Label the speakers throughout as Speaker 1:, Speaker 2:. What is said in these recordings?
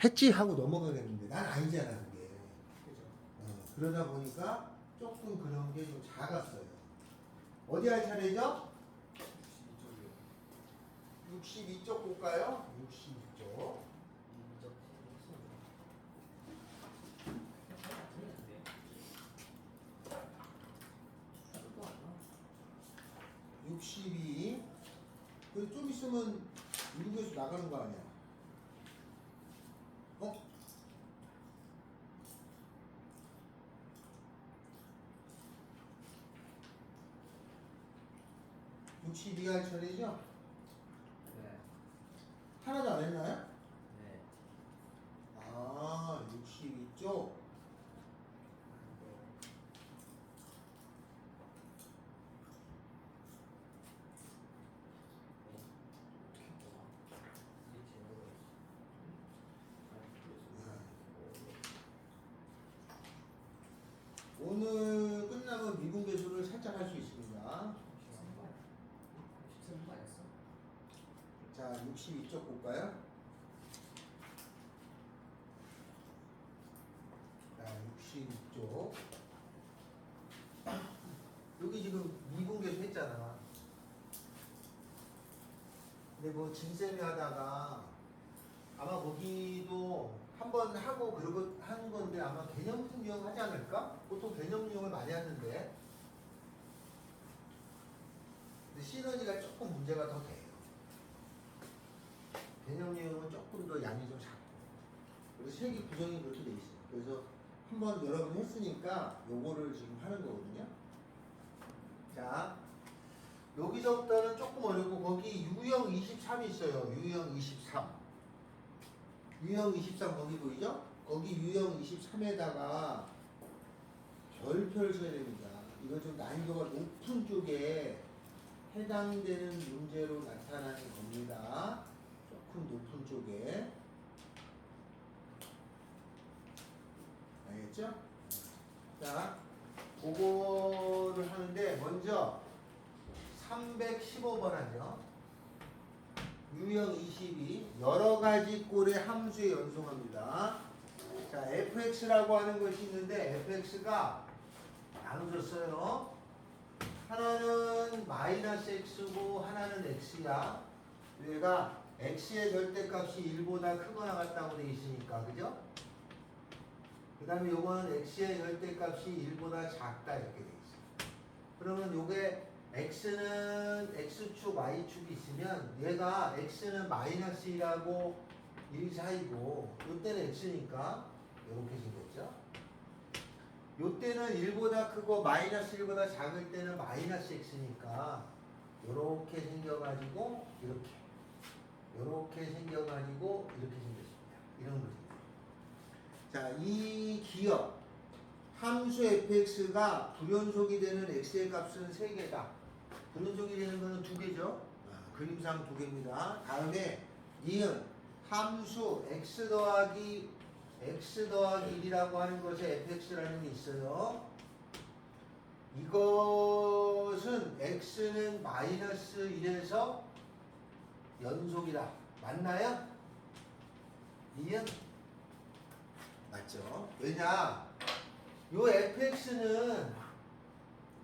Speaker 1: 했지 하고 넘어가겠는데 난 아니잖아 그게.
Speaker 2: 그죠.
Speaker 1: 그러다 보니까 조금 그런 게 좀 작았어요. 어디 할 차례죠?
Speaker 2: 62쪽이요.
Speaker 1: 62쪽 볼까요? 62쪽.
Speaker 2: 이적 했습니다.
Speaker 1: 62. 그좀 있으면 미국에서 나가는 거 아니야? 어? (62) 할 차례죠?
Speaker 2: 네.
Speaker 1: 하나도 안 했나요?
Speaker 2: 네.
Speaker 1: 아, 62쪽. 오늘 끝나면 미분 계수를 살짝 할 수 있습니다. 자, 62쪽 볼까요? 자, 62쪽. 여기 지금 미분 계수 했잖아. 근데 뭐 진쌤이 하다가 아마 거기도 한번 하고 그러고 하는 건데 아마 개념 응용 하지 않을까? 보통 개념 응용을 많이 하는데 근데 시너지가 조금 문제가 더 돼요. 개념 응용은 조금 더 양이 좀 작고 그래서 세기 구성이 그렇게 돼 있어요. 그래서 한번 여러 번 했으니까 요거를 지금 하는 거거든요. 자, 여기서부터는 조금 어렵고 거기 유형 23이 있어요. 유형 23. 유형 23 거기 보이죠? 거기 유형 23에다가 별표를 쳐야 됩니다. 이거 좀 난이도가 높은 쪽에 해당되는 문제로 나타나는 겁니다. 조금 높은 쪽에. 알겠죠? 자, 그거를 하는데 먼저 315번 하죠. 유형 22 여러 가지 꼴의 함수에 연속합니다. 자, fx라고 하는 것이 있는데 fx가 나눠졌어요. 하나는 마이너스 x고 하나는 x야. 얘가 x의 절대값이 1보다 크거나 같다고 되어 있으니까, 그죠? 그 다음에 요거는 x의 절대값이 1보다 작다 이렇게 되어 있어요. 그러면 요게 x는 x축, y축이 있으면 얘가 x는 마이너스 1하고 1 사이고 요때는 x니까 이렇게 생겼죠. 요때는 1보다 크고 마이너스 1보다 작을 때는 마이너스 x니까 요렇게 생겨가지고 요렇게 생겨가지고 이렇게 생겼습니다. 이런 거죠. 자, 이 기억 함수 fx가 불연속이 되는 x의 값은 3개다. 불연속이 되는 거는 2개죠. 그림상 2개입니다. 다음에 니은 함수 x 더하기 1이라고 하는 것에 fx라는 게 있어요. 이것은 x는 마이너스 1에서 연속이다. 맞나요? 니은? 맞죠? 왜냐? 요 fx는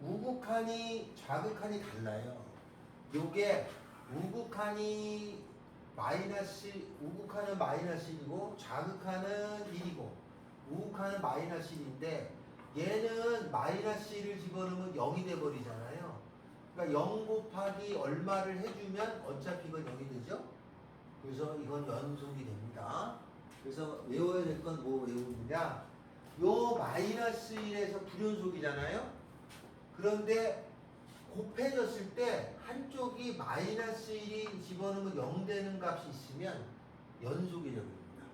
Speaker 1: 우극한이 좌극한이 달라요. 요게 우극한은 마이너스 1이고 좌극한은 1이고 우극한은 마이너스 1인데 얘는 마이너스 1을 집어넣으면 0이 돼버리잖아요. 그러니까 0 곱하기 얼마를 해주면 어차피 이건 0이 되죠. 그래서 이건 연속이 됩니다. 그래서 외워야 될 건 뭐 외우느냐? 요 마이너스 1에서 불연속이잖아요. 그런데 곱해졌을 때 한쪽이 마이너스 1이 집어넣으면 0 되는 값이 있으면 연속이 되버립니다.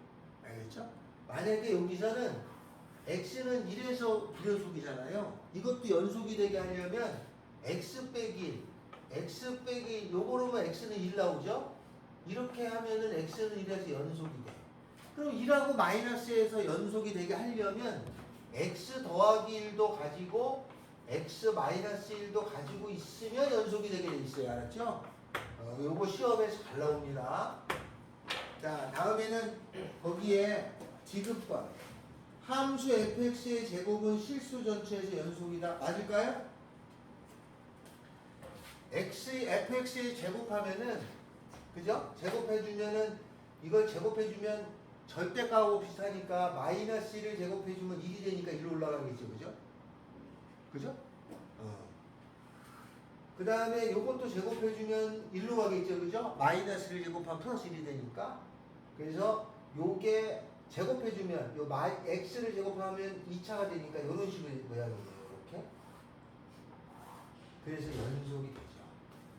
Speaker 1: 알겠죠? 만약에 여기서는 x는 1에서 불연속이잖아요. 이것도 연속이 되게 하려면 x 빼기 1 요거로만 x는 1 나오죠? 이렇게 하면은 x는 1에서 연속이 돼. 그럼 1하고 마이너스에서 연속이 되게 하려면 x 더하기 1도 가지고 x 마이너스 1도 가지고 있으면 연속이 되게 돼 있어요. 알았죠? 요거 시험에서 잘 나옵니다. 자, 다음에는 거기에 디귿번. 함수 fx의 제곱은 실수 전체에서 연속이다. 맞을까요? fx의 제곱하면은, 그죠? 제곱해주면은, 이걸 제곱해주면 절대값하고 비슷하니까 마이너스 1을 제곱해주면 1이 되니까 1로 올라가겠죠. 그죠? 그죠? 그 다음에 요것도 제곱해주면 1로 가겠죠. 그죠? 마이너스 1을 제곱하면 플러스 1이 되니까. 그래서 요게 제곱해주면, x를 제곱하면 2차가 되니까 이런 식의 모양이에요. 이렇게. 그래서 연속이 되죠.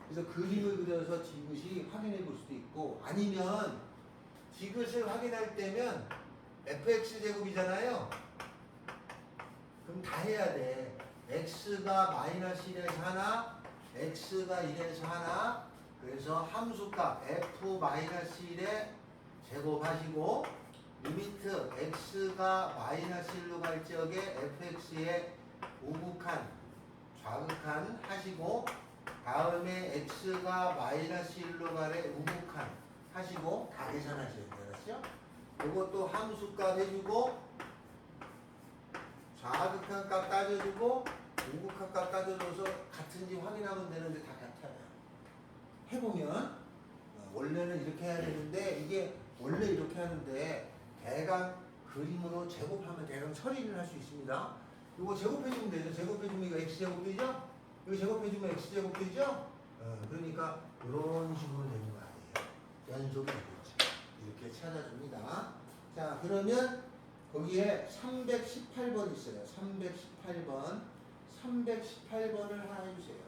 Speaker 1: 그래서 그림을 그려서 디귿이 확인해 볼 수도 있고, 아니면 디귿을 확인할 때면 fx 제곱이잖아요. 그럼 다 해야 돼. x가 마이너스 1에서 하나, x가 1에서 하나. 그래서 함수값 f 마이너스 1에 제곱하시고, 리미트 x가 마이너스 1로 갈 적에 fx의 우극한, 좌극한 하시고, 다음에 x가 마이너스 1로 가래 우극한 하시고 다 계산하셔야 돼요. 알았죠? 이것도 함수값 해주고, 좌극한 값 따져주고, 우극한 값 따져줘서 같은지 확인하면 되는데 다 같아요. 해보면 원래는 이렇게 해야 되는데, 이게 원래 이렇게 하는데 대강 그림으로 제곱하면 대강 처리를 할 수 있습니다. 이거 제곱해주면 되죠. 제곱해주면 이거 x제곱 되죠? 이거 제곱해주면 x제곱 되죠? 그러니까 이런 식으로 되는 거 아니에요. 연속이 되겠죠. 이렇게 찾아줍니다. 자, 그러면 거기에 318번 있어요. 318번. 318번을 하나 해주세요.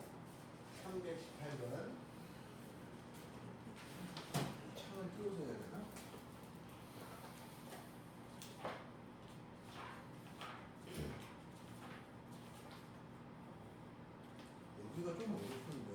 Speaker 1: 318번. 창을 띄워서 해야 되나? 여기가 좀 어렵던데.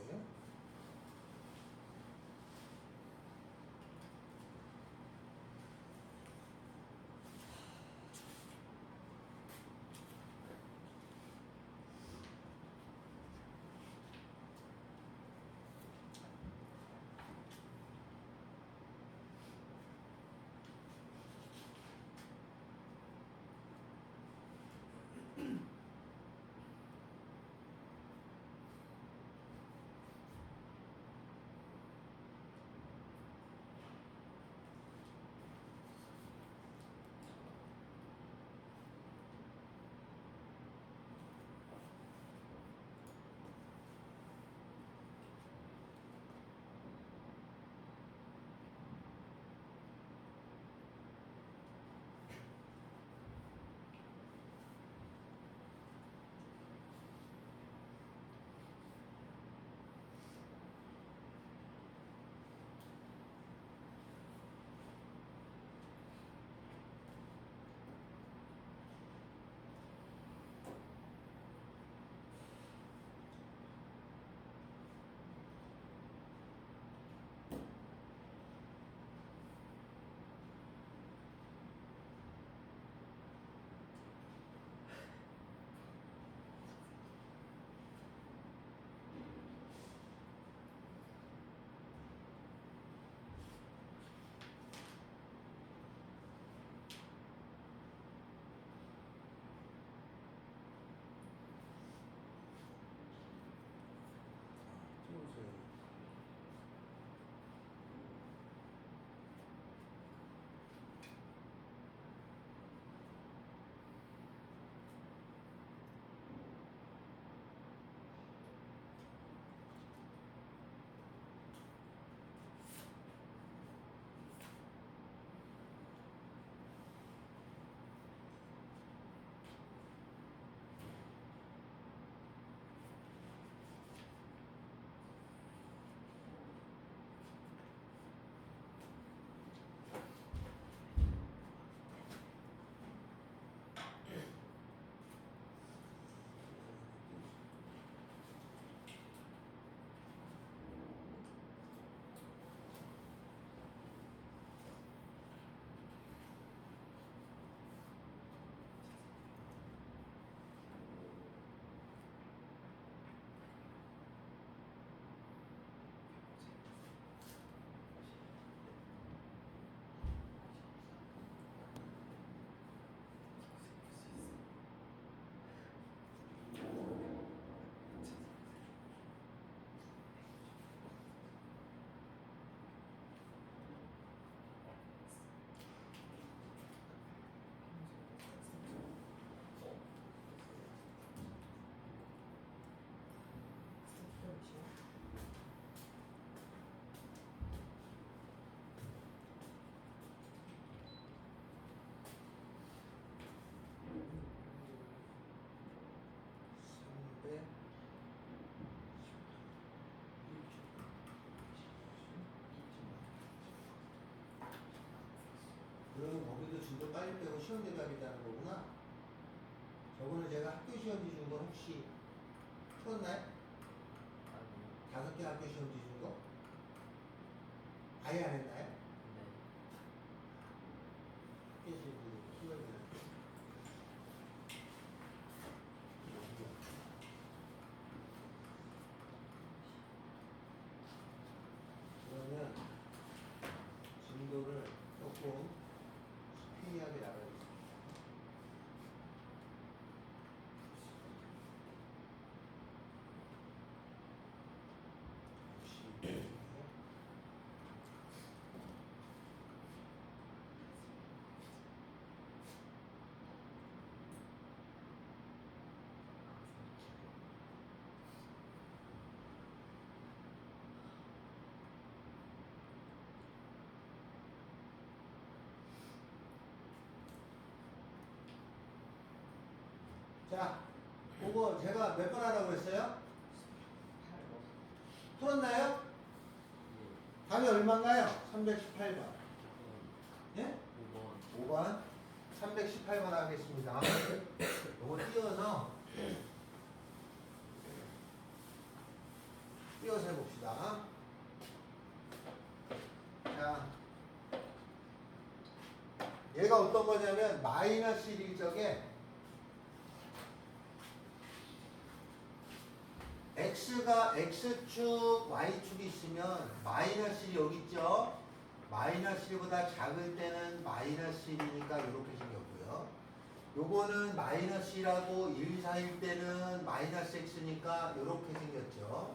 Speaker 1: 빨리 빼고 시험 대비하겠다는 거구나. 저번에 제가 학교 시험지 준 건 혹시 풀었나요?
Speaker 2: 아니요.
Speaker 1: 5개 학교 시험지 준 거? 아예 안 했나요?
Speaker 2: 네.
Speaker 1: 학교 시험지 수업을 그러면 진도를 조금 스피디하게 나가겠습니다. 자, 그거 제가 몇 번 하라고 했어요? 풀었나요? 답이 얼마인가요? 318번. 예?
Speaker 2: 5번.
Speaker 1: 5번. 318번 하겠습니다. 요거 띄어서 해봅시다. 자, 얘가 어떤 거냐면 마이너스 1일 적에 x가 x축 y축이 있으면 마이너스 1이 여기 있죠. 마이너스 1보다 작을 때는 마이너스 1이니까 이렇게 생겼고요. 요거는 마이너스 1하고 1 사이일 때는 마이너스 x니까 이렇게 생겼죠.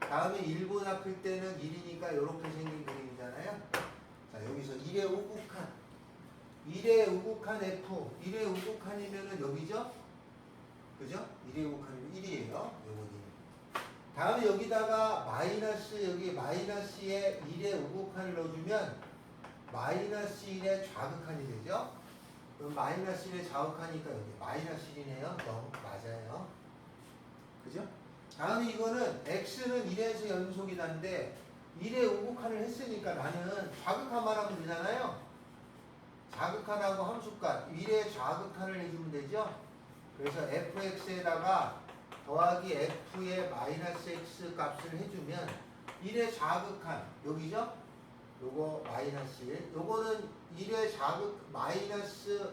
Speaker 1: 다음에 1보다 클 때는 1이니까 이렇게 생긴 그림이잖아요. 자, 여기서 1의 우극한 1의 우극한 f 1의 우극한이면은 여기죠? 그죠? 1의 우극한이면 1이에요. 요거 1. 다음에 여기다가 마이너스 여기 마이너스에 1의 우극한을 넣어주면 마이너스 1의 좌극한이 되죠? 그럼 마이너스 1의 좌극하니까 여기 마이너스 1이네요. 0 맞아요. 그죠? 다음에 이거는 x는 1에서 연속이 난데 1의 우극한을 했으니까 나는 좌극한만 하면 되잖아요. 좌극한하고 함수값 1의 좌극한을 해주면 되죠. 그래서 fx에다가 더하기 f의 마이너스 x 값을 해주면 1의 좌극한 여기죠? 요거 마이너스 1 요거는 1의 좌극 마이너스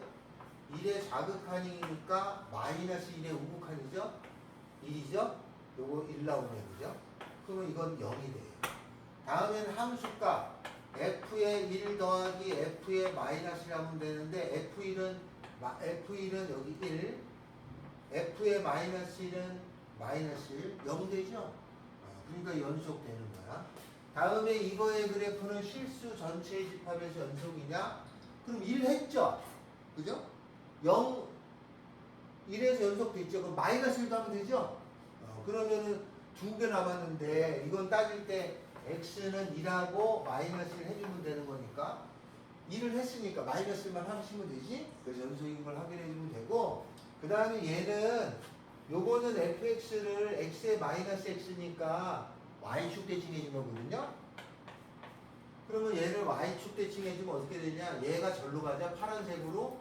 Speaker 1: 1의 좌극한이니까 마이너스 1의 우극한이죠? 1이죠? 요거 1 나오네요. 그죠? 그러면 이건 0이 돼요. 다음엔 함수값 f의 1 더하기 f의 마이너스 1 하면 되는데 f1은 여기 1 f의 마이너스 1은 마이너스 1 0 되죠? 그러니까 연속되는 거야. 다음에 이거의 그래프는 실수 전체의 집합에서 연속이냐? 그럼 1 했죠? 그죠? 0 1에서 연속됐죠? 그럼 마이너스 1도 하면 되죠? 그러면은 2개 남았는데 이건 따질 때 x는 1하고 마이너스 1 해주면 되는 거니까 1을 했으니까 마이너스 1만 하시면 되지? 그래서 연속인 걸 확인해주면 되고 그 다음에 얘는 요거는 fx를 x의 마이너스 x니까 y축 대칭해준 거거든요. 그러면 얘를 y축 대칭해주면 어떻게 되냐? 얘가 절로 가죠. 파란색으로.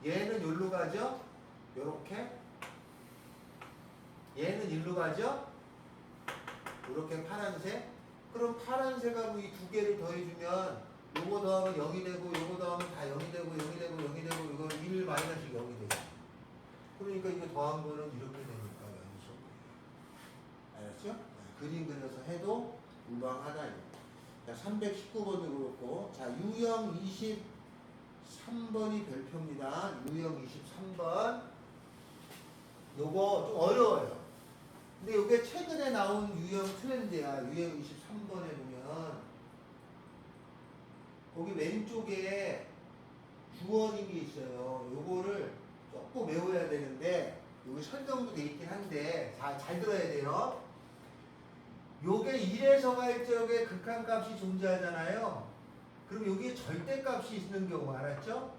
Speaker 1: 얘는 여기로 가죠. 요렇게. 얘는 일로 가죠. 요렇게 파란색. 그럼 파란색하고 이 두 개를 더해주면 요거 더하면 0이 되고 요거 더하면 다 0이 되고 0이 되고 0이 되고 이거 1 마이너스 0이 되죠. 그러니까 이거 더한 거는 이렇게 되니까 연속. 알았죠? 그림 그려서 해도 무방하다. 자, 319번도 그렇고 자, 유형 23번이 별표입니다. 유형 23번 요거 좀 어려워요. 근데 이게 최근에 나온 유형 트렌드야. 유형 23번에 보면 거기 왼쪽에 주어진 게 있어요. 요거를 조금 외워야 되는데 여기 설명도 돼 있긴 한데 잘 들어야 돼요. 요게 1에서 갈 적에 극한값이 존재하잖아요. 그럼 여기에 절대값이 있는 경우 알았죠?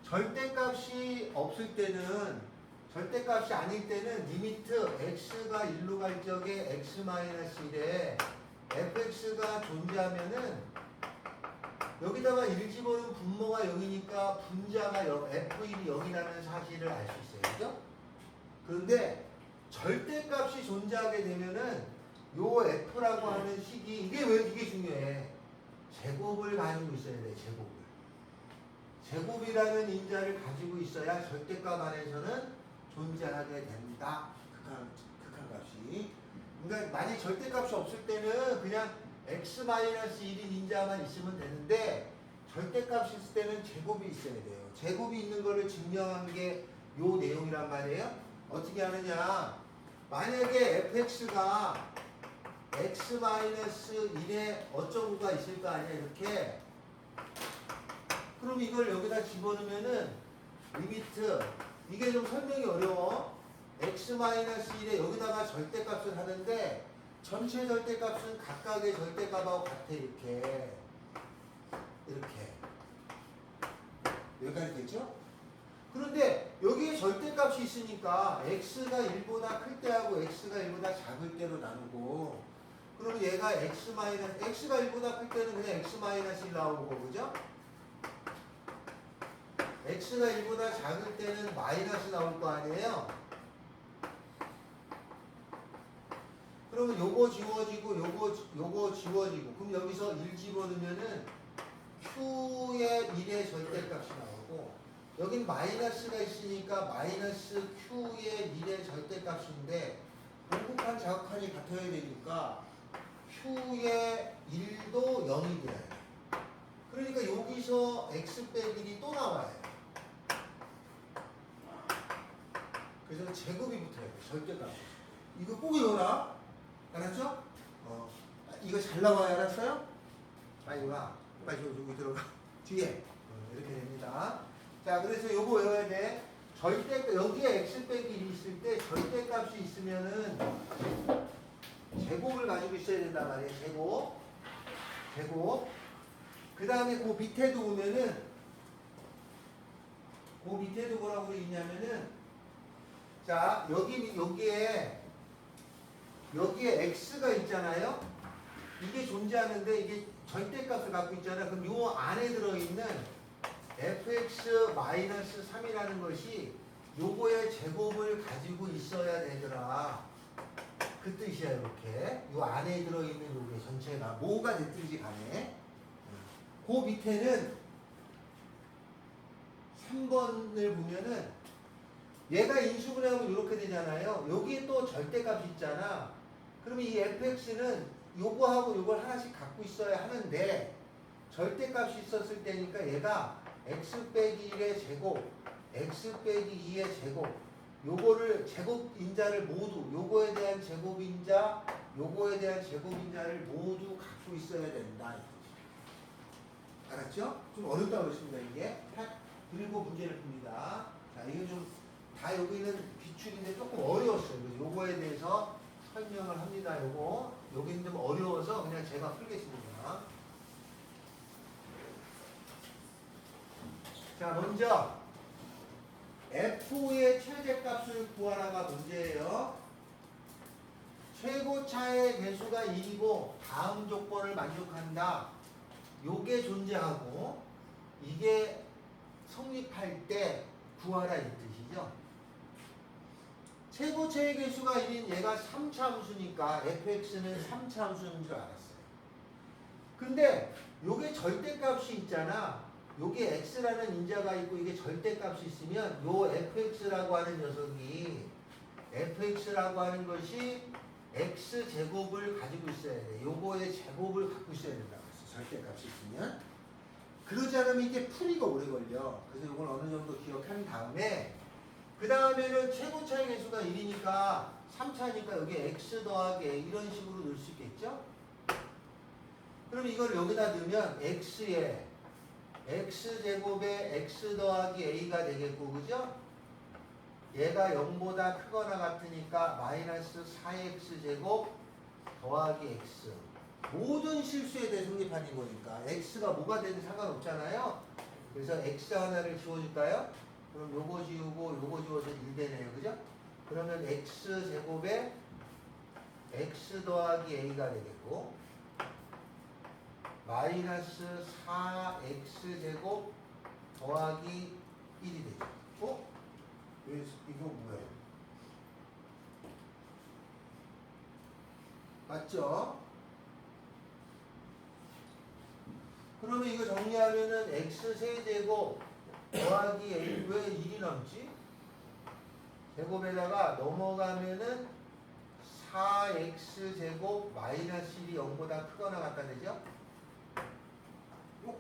Speaker 1: 절대값이 없을 때는 절대값이 아닐 때는 리미트 x가 1로 갈 적에 x-1에 fx가 존재하면은 여기다가 1 집어넣으면 분모가 0이니까 분자가 F1이 0이라는 사실을 알 수 있어요. 그죠? 그런데 절대값이 존재하게 되면은 요 F라고 하는 식이 이게 왜 이게 중요해? 제곱을 가지고 있어야 돼. 제곱을. 제곱이라는 인자를 가지고 있어야 절대값 안에서는 존재하게 된다. 극한값이. 그러니까 만약 절대값이 없을 때는 그냥 x-1인 인자만 있으면 되는데 절대값이 있을 때는 제곱이 있어야 돼요. 제곱이 있는 거를 증명한 게 요 내용이란 말이에요. 어떻게 하느냐? 만약에 fx가 x-1에 어쩌고가 있을 거 아니야 이렇게. 그럼 이걸 여기다 집어넣으면은 리미트 이게 좀 설명이 어려워. x-1에 여기다가 절대값을 하는데 전체 절대값은 각각의 절대값하고 같아 이렇게 여기까지 됐죠? 그런데 여기에 절대값이 있으니까 x가 1보다 클 때하고 x가 1보다 작을 때로 나누고 그러면 얘가 x가 1보다 클 때는 그냥 x-1 나오고 그죠? x가 1보다 작을 때는 마이너스 나올 거 아니에요? 그러면 요거 지워지고 요거 지워지고 그럼 여기서 1 집어넣으면은 q의 1의 절대값이 나오고 여긴 마이너스가 있으니까 마이너스 q의 1의 절대값인데 공급한 자극한이 같아야 되니까 q의 1도 0이 돼야 돼. 그러니까 여기서 x 빼기 1이 또 나와요. 그래서 제곱이 붙어야 돼. 절대값. 이거 꼭 외워라. 알았죠? 이거 잘 나와요. 알았어요? 빨리 와. 빨리 여기 들어가. 뒤에. 이렇게 됩니다. 자, 그래서 요거 외워야 돼. 여기에 x 빼기 1이 있을 때 절대값이 있으면은 제곱을 가지고 있어야 된단 말이에요. 제곱. 그 다음에 그 밑에도 보면은 그 밑에도 뭐라고 돼 있냐면은 자, 여기에 x가 있잖아요. 이게 존재하는데 이게 절대값을 갖고 있잖아요. 그럼 요 안에 들어있는 fx-3이라는 것이 요거의 제곱을 가지고 있어야 되더라. 그 뜻이야. 이렇게 요 안에 들어있는 요게 전체가 뭐가 됐든지 간에 그 밑에는 3번을 보면은 얘가 인수분해하면 이렇게 되잖아요. 여기에 또 절대값이 있잖아. 그러면 이 fx는 요거하고 요걸 하나씩 갖고 있어야 하는데 절대값이 있었을 때니까 얘가 x 빼기 1의 제곱, x 빼기 2의 제곱 요거를 제곱인자를 모두 요거에 대한 제곱인자, 요거에 대한 제곱인자를 모두 갖고 있어야 된다. 알았죠? 좀 어렵다고 그랬습니다. 이게 그리고 문제를 풉니다. 자, 이거 좀 다 여기는 기출인데 조금 어려웠어요. 그래서 요거에 대해서 설명을 합니다. 여기는 좀 어려워서 그냥 제가 풀겠습니다. 자, 먼저 F의 최대값을 구하라가 문제예요. 최고차의 개수가 1이고 다음 조건을 만족한다. 요게 존재하고 이게 성립할 때 구하라 이 뜻이죠. 최고차의 개수가 1인 얘가 3차 함수니까 fx는 3차 함수인 줄 알았어요. 근데 요게 절대값이 있잖아. 요게 x라는 인자가 있고 이게 절대값이 있으면 요 fx라고 하는 녀석이 fx라고 하는 것이 x제곱을 가지고 있어야 돼. 요거의 제곱을 갖고 있어야 된다고 했어. 절대값이 있으면. 그러지 않으면 이게 풀이가 오래 걸려. 그래서 요걸 어느 정도 기억한 다음에 그 다음에는 최고차의 개수가 1이니까 3차니까 여기 x 더하기 a 이런 식으로 넣을 수 있겠죠? 그럼 이걸 여기다 넣으면 x에 x제곱에 x 더하기 a가 되겠고 그죠? 얘가 0보다 크거나 같으니까 마이너스 4x제곱 더하기 x 모든 실수에 대해 성립하는 거니까 x가 뭐가 되든 상관없잖아요. 그래서 x 하나를 지워줄까요? 그럼 요거 지우고 요거 지워서 1 되네요. 그죠? 그러면 x제곱에 x 더하기 a가 되겠고 마이너스 4x제곱 더하기 1이 되죠. 어? 이거 뭐야? 맞죠? 그러면 이거 정리하면은 x 세제곱 더하기 a 왜 1이 남지? 제곱에다가 넘어가면은 4x제곱 마이너스 1이 0보다 크거나 같다 되죠?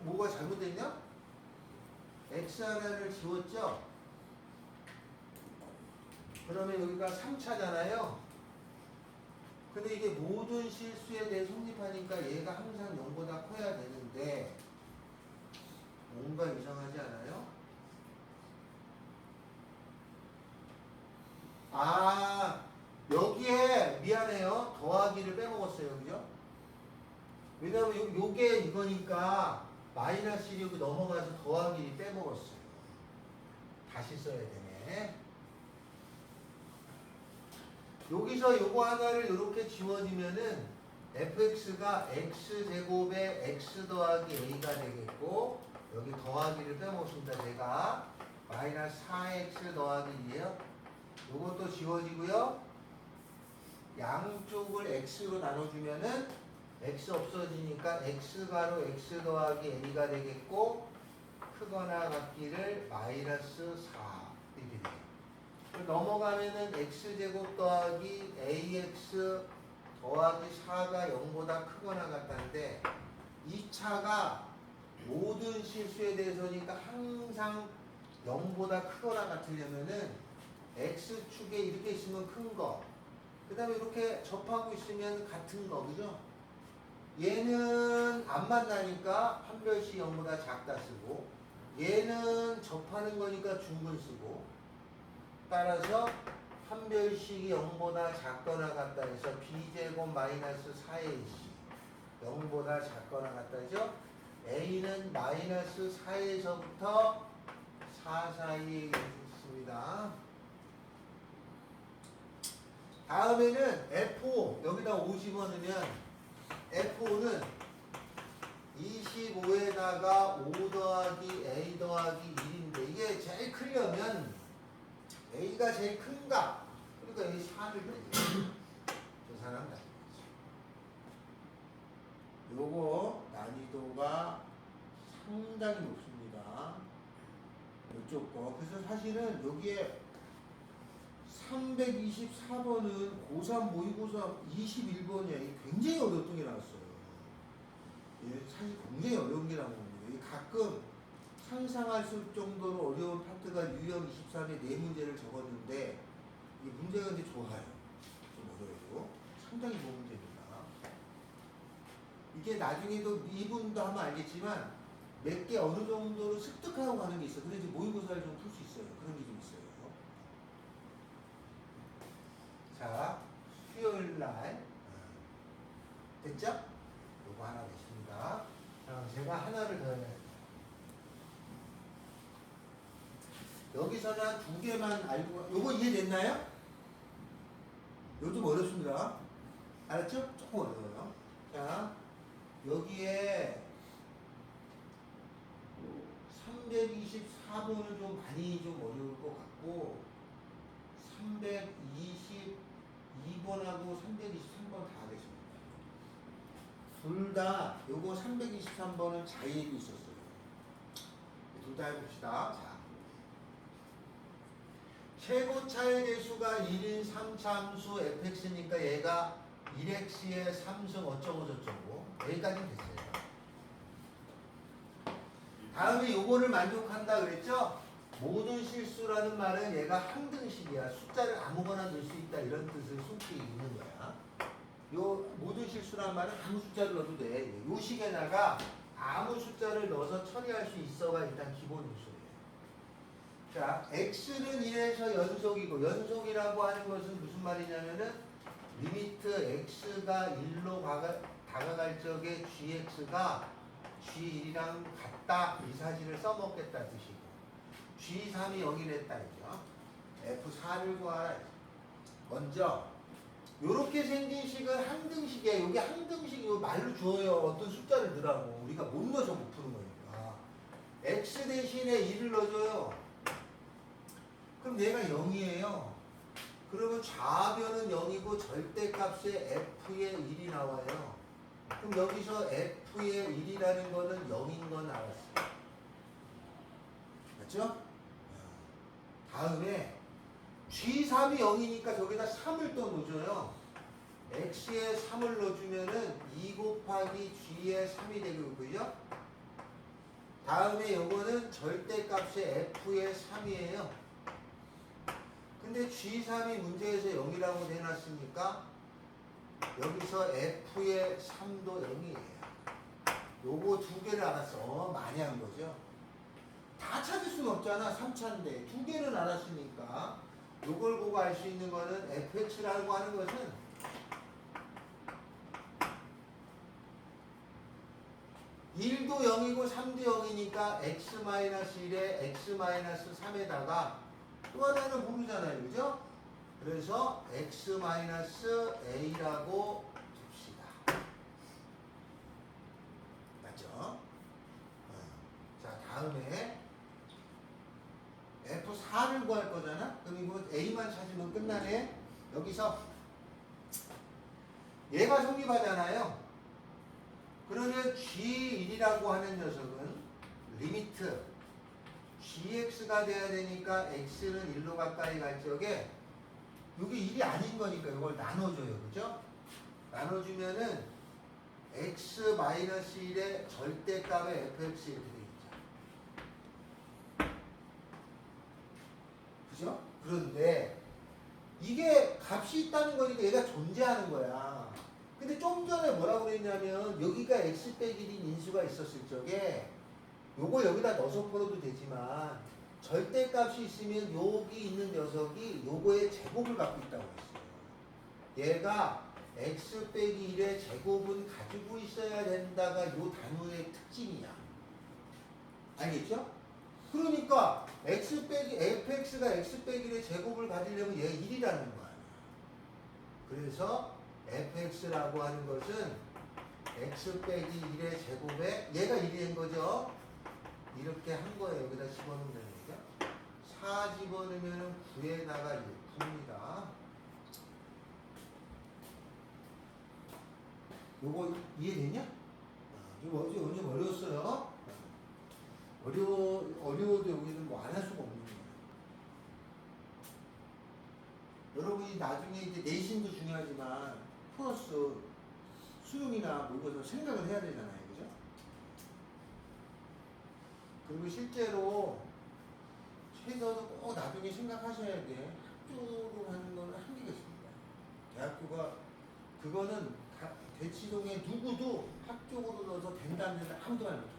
Speaker 1: 뭐가 잘못됐냐? x 하나를 지웠죠? 그러면 여기가 3차잖아요? 근데 이게 모든 실수에 대해 성립하니까 얘가 항상 0보다 커야 되는데 뭔가 이상하지 않아요? 아, 여기에 미안해요. 더하기를 빼먹었어요. 그죠? 왜냐면 요게 이거니까 마이너스 1이 여기 넘어가서 더하기 1이 빼먹었어요. 다시 써야 되네. 여기서 요거 하나를 이렇게 지워지면은 fx가 x제곱에 x 더하기 a가 되겠고 여기 더하기를 빼먹습니다. 제가 마이너스 4x 더하기 2에요. 요것도 지워지고요. 양쪽을 x로 나눠주면은 x 없어지니까 x가로 x 더하기 a가 되겠고 크거나 같기를 마이너스 4 이렇게 돼요. 넘어가면은 x제곱 더하기 ax 더하기 4가 0보다 크거나 같다는데 이 차가 모든 실수에 대해서니까 항상 0보다 크거나 같으려면은 x축에 이렇게 있으면 큰 거, 그 다음에 이렇게 접하고 있으면 같은 거, 그죠? 얘는 안 만나니까 한 별씩 0보다 작다 쓰고 얘는 접하는 거니까 중근 쓰고 따라서 한 별씩이 0보다 작거나 같다 해서 b제곱 마이너스 4ac 0보다 작거나 같다 해서 a는 마이너스 4에서부터 4 사이에 있습니다. 다음에는 F5 여기다 50원 넣으면 F5는 25에다가 5 더하기 A 더하기 1인데 이게 제일 크려면 A가 제일 큰가? 그러니까 여기 4를 계산한다. 요거 난이도가 상당히 높습니다. 이쪽 거. 그래서 사실은 여기에 324번은 고3 모의고사 21번이야. 이게 굉장히 어려웠던 게 나왔어요. 예, 사실 굉장히 어려운 게 나온 겁니다. 가끔 상상할 수 정도로 어려운 파트가 유형 23에 4문제를 적었는데 이 문제가 이제 좋아요. 좀 어려워도 상당히 좋은 문제입니다. 이게 나중에도 미분도 하면 알겠지만 몇 개 어느 정도로 습득하고 가는 게 있어요. 그래서 이제 모의고사를 좀 풀 수 있어요. 그런 게 좀 있어요. 자, 수요일 날 됐죠? 요거 하나 됐습니다. 자, 제가 하나를 더 해야 돼요. 여기서는 한 2개만 알고, 요거 이해됐나요? 요거 좀 어렵습니다. 알았죠? 조금 어려워요. 자, 여기에 324번은 좀 많이 좀 어려울 것 같고 322번하고 323번 다 되십니다. 둘 다 요거 323번은 자의도 있었어요. 둘 다 해봅시다. 자, 최고차의 대수가 1인 3차함수 fx니까 얘가 1x의 3승 어쩌고 저쩌고 여기까지는 됐어요. 다음에 요거를 만족한다 그랬죠? 모든 실수라는 말은 얘가 항등식이야. 숫자를 아무거나 넣을 수 있다 이런 뜻을 숨기 있는 거야. 요 모든 실수라는 말은 아무 숫자를 넣어도 돼. 요 식에다가 아무 숫자를 넣어서 처리할 수 있어가 일단 기본 요소예요. 자, x는 1에서 연속이고 연속이라고 하는 것은 무슨 말이냐면은 리미트 x가 1로 다가갈 적에 gx가 g1이랑 같다 이 사실을 써먹겠다 뜻이고 g3이 0이 됐다 이죠. f4를 구하라. 먼저 요렇게 생긴 식은 항등식이에요. 여기 항등식 이거 말로 주어요. 어떤 숫자를 넣으라고. 우리가 못 넣어서 못 푸는 거니까. x 대신에 1을 넣어줘요. 그럼 얘가 0이에요. 그러면 좌변은 0이고 절대값에 f의 1이 나와요. 그럼 여기서 f의 1이라는 거는 0인 건 알았어요. 맞죠? 다음에 G3이 0이니까 저기다 3을 또 넣어줘요. X에 3을 넣어주면은 2 곱하기 G에 3이 되고 그죠? 다음에 요거는 절대값의 F의 3이에요. 근데 G3이 문제에서 0이라고 해놨으니까 여기서 F의 3도 0이에요. 요거 두 개를 알았어. 많이 한 거죠. 다 찾을 수는 없잖아. 3차인데 두 개는 알았으니까 요걸 보고 알 수 있는 거는 fx라고 하는 것은 (1도 0이고 3도 0이니까 x-1에 x-3에다가 또 하나는 모르잖아요. 그죠? 그래서 x-a라고 둡시다. 맞죠? 자, 다음에 F4를 구할 거잖아? 그럼 이거 A만 찾으면 끝나네? 여기서 얘가 성립하잖아요? 그러면 G1이라고 하는 녀석은 리미트 GX가 돼야 되니까 X는 1로 가까이 갈 적에 이게 1이 아닌 거니까 이걸 나눠줘요. 그죠? 나눠주면은 X-1의 절대값의 fx 이렇게 돼 있죠. 그죠? 그런데 이게 값이 있다는 거니까 얘가 존재하는 거야. 근데 좀 전에 뭐라고 그랬냐면 여기가 x 빼기 1인 인수가 있었을 적에 요거 여기다 넣어서 풀어도 되지만 절대값이 있으면 여기 있는 녀석이 요거의 제곱을 갖고 있다고 했어요. 얘가 x 빼기 1의 제곱은 가지고 있어야 된다가 요 단어의 특징이야. 알겠죠? 그러니까 x 빼기 fx가 x 빼기 1의 제곱을 가지려면 얘가 1이라는 거야. 그래서 fx라고 하는 것은 x 빼기 1의 제곱에 얘가 1인 거죠. 이렇게 한 거예요. 여기다 집어넣으면 되는 거죠. 4 집어넣으면 9에다가 1 풉니다. 요거 이해되냐? 이거 어제 어려웠어요. 어려워도 여기는 뭐 안 할 수가 없는 거예요. 여러분이 나중에 이제 내신도 중요하지만 플러스 수능이나 뭐 이것을 생각을 해야 되잖아요. 그죠? 그리고 실제로 최소도 꼭 나중에 생각하셔야 돼. 학교로 하는 거는 한계가 있습니다. 대학교가 그거는 대치동에 누구도 학교로 넣어서 된다는 데는 아무도 말 못해요.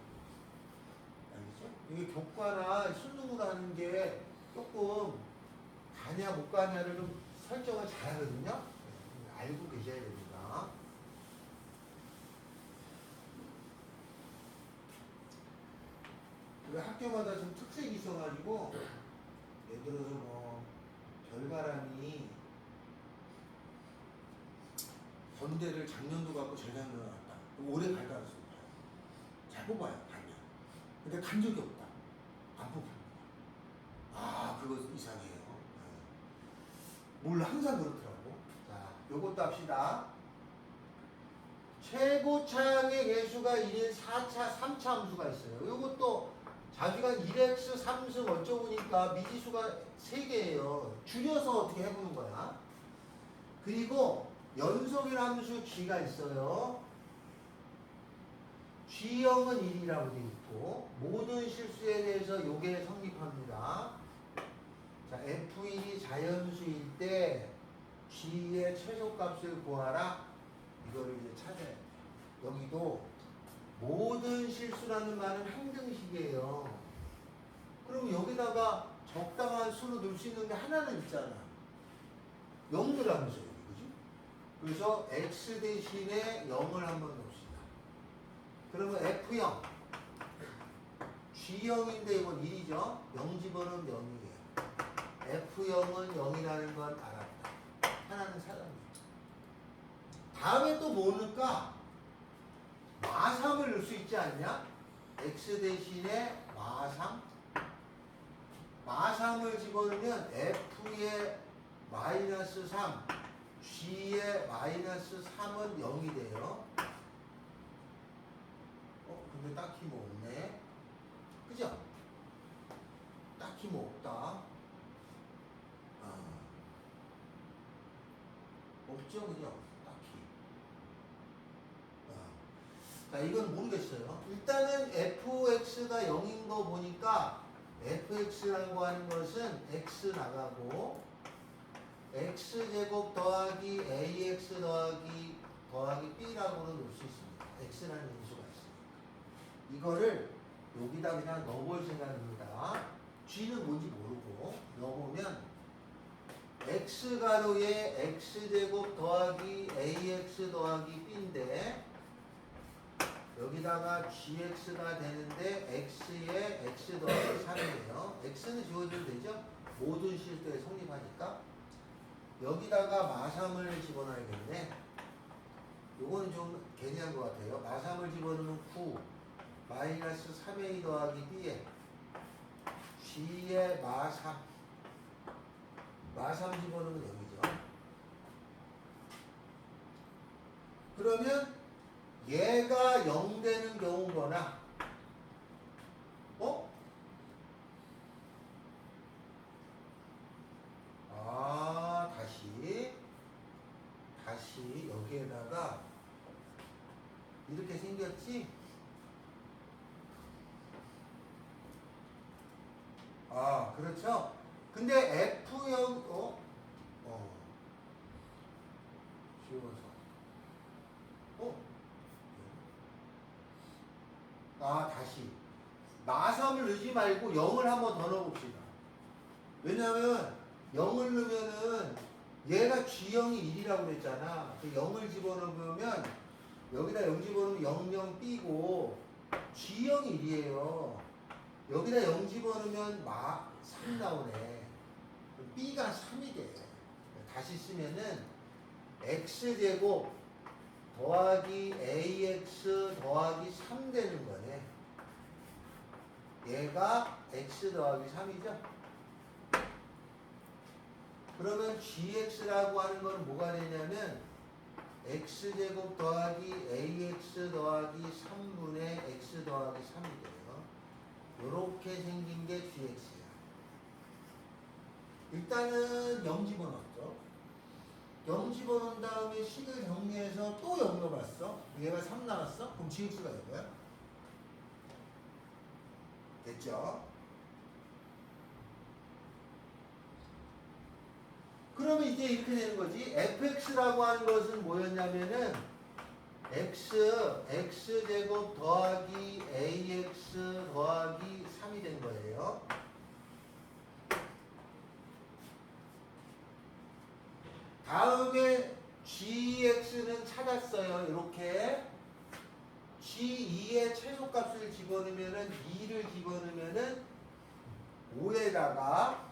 Speaker 1: 알겠죠? 이게 교과나 수능으로 하는 게 조금 가냐 못 가냐를 좀 설정을 잘 하거든요. 알고 계셔야 됩니다. 그리고 학교마다 좀 특색이 있어가지고 예를 들어서 뭐 별바람이 건대를 작년도 갖고 재작년에 왔다. 그럼 올해 갈 가능성이 있어요. 잘 뽑아요, 반면. 근데 간 적이 없다. 안 뽑힙니다. 아, 그거 이상해요. 뭘 항상 그렇더라고. 자, 요것도 합시다. 최고차항의 개수가 1인 4차, 3차 함수가 있어요. 요것도 자기가 1x 3승 어쩌보니까 미지수가 3개예요. 줄여서 어떻게 해보는 거야. 그리고 연속인 함수 g가 있어요. g형은 1이라고 되어 있고 모든 실수에 대해서 요게 성립합니다. 자, f1이 자연수일 때 g의 최소값을 구하라. 이거를 이제 찾아야 돼요. 여기도 모든 실수라는 말은 항등식이에요. 그럼 여기다가 적당한 수로 넣을 수 있는 게 하나는 있잖아. 0 넣으라면서요. 그지? 그래서 x 대신에 0을 한번 넣읍시다. 그러면 F0 G형인데 이건 1이죠. 0 집어넣으면 0이에요. F0은 0이라는 건 알았다. 하나는 사라집니다. 다음에 또 뭐 넣을까? 마3을 넣을 수 있지 않냐? x 대신에 마3. 마3을 집어넣으면 f의 마이너스 3, g의 마이너스 3은 0이 돼요. 근데 딱히 뭐 없네. 그죠? 딱히 뭐 없다. 없죠, 그죠? 딱히. 자, 이건 모르겠어요. 일단은 fx가 0인 거 보니까 fx라고 하는 것은 x 나가고 x제곱 더하기 ax 더하기 b라고는 놓을 수 있습니다. x라는 인수가 있으니까. 이거를 여기다 그냥 넣어볼 생각입니다. g는 뭔지 모르고 넣어보면 x가로에 x제곱 더하기 ax 더하기 b인데 여기다가 gx가 되는데 x에 x 더하기 3이에요. x는 지워주면 되죠? 모든 실수에 성립하니까. 여기다가 마3을 집어넣어야겠네. 요거는 좀 괜히한 것 같아요. 마3을 집어넣으면 9 마이너스 3a 더하기 b에 g에 마3 집어넣으면 0이죠. 그러면 얘가 0 되는 경우거나 다시 여기에다가 이렇게 생겼지? 그렇죠? 근데 F형 지워서 다시 마3을 넣지 말고 0을 한번 더 넣어봅시다. 왜냐면 0을 넣으면은 얘가 G형이 1이라고 그랬잖아. 그 0을 집어넣으면 여기다 0 집어넣으면 0, 0, B고 G형이 1이에요. 여기다 0 집어넣으면 3 나오네. B가 3이 돼. 다시 쓰면은 X제곱 더하기 AX 더하기 3 되는 거네. 얘가 X 더하기 3이죠. 그러면 GX라고 하는 건 뭐가 되냐면 X제곱 더하기 AX 더하기 3분의 X 더하기 3이 돼요. 요렇게 생긴 게 GX야. 일단은 0 집어넣었죠. 0 집어넣은 다음에 식을 정리해서 또 0 넣어봤어. 얘가 3 나왔어? 그럼 GX가 이거야? 됐죠? 그러면 이제 이렇게 되는 거지. fx라고 하는 것은 뭐였냐면은 x제곱 더하기 ax 더하기 3이 된 거예요. 다음에 gx는 찾았어요. 이렇게 g2의 최소값을 집어넣으면은 2를 집어넣으면은 5에다가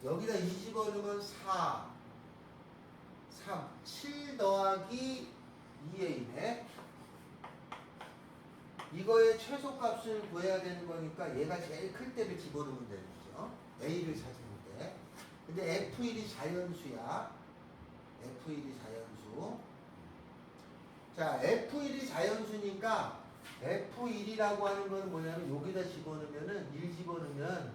Speaker 1: 여기다 2 집어넣으면 4, 3, 7 더하기 2a네. 이거의 최소값을 구해야 되는 거니까 얘가 제일 클 때를 집어넣으면 되는 거죠. a를 찾으는데. 근데 f1이 자연수야. f1이 자연수. 자, f1이 자연수니까 f1이라고 하는 건 뭐냐면 여기다 집어넣으면은 1 집어넣으면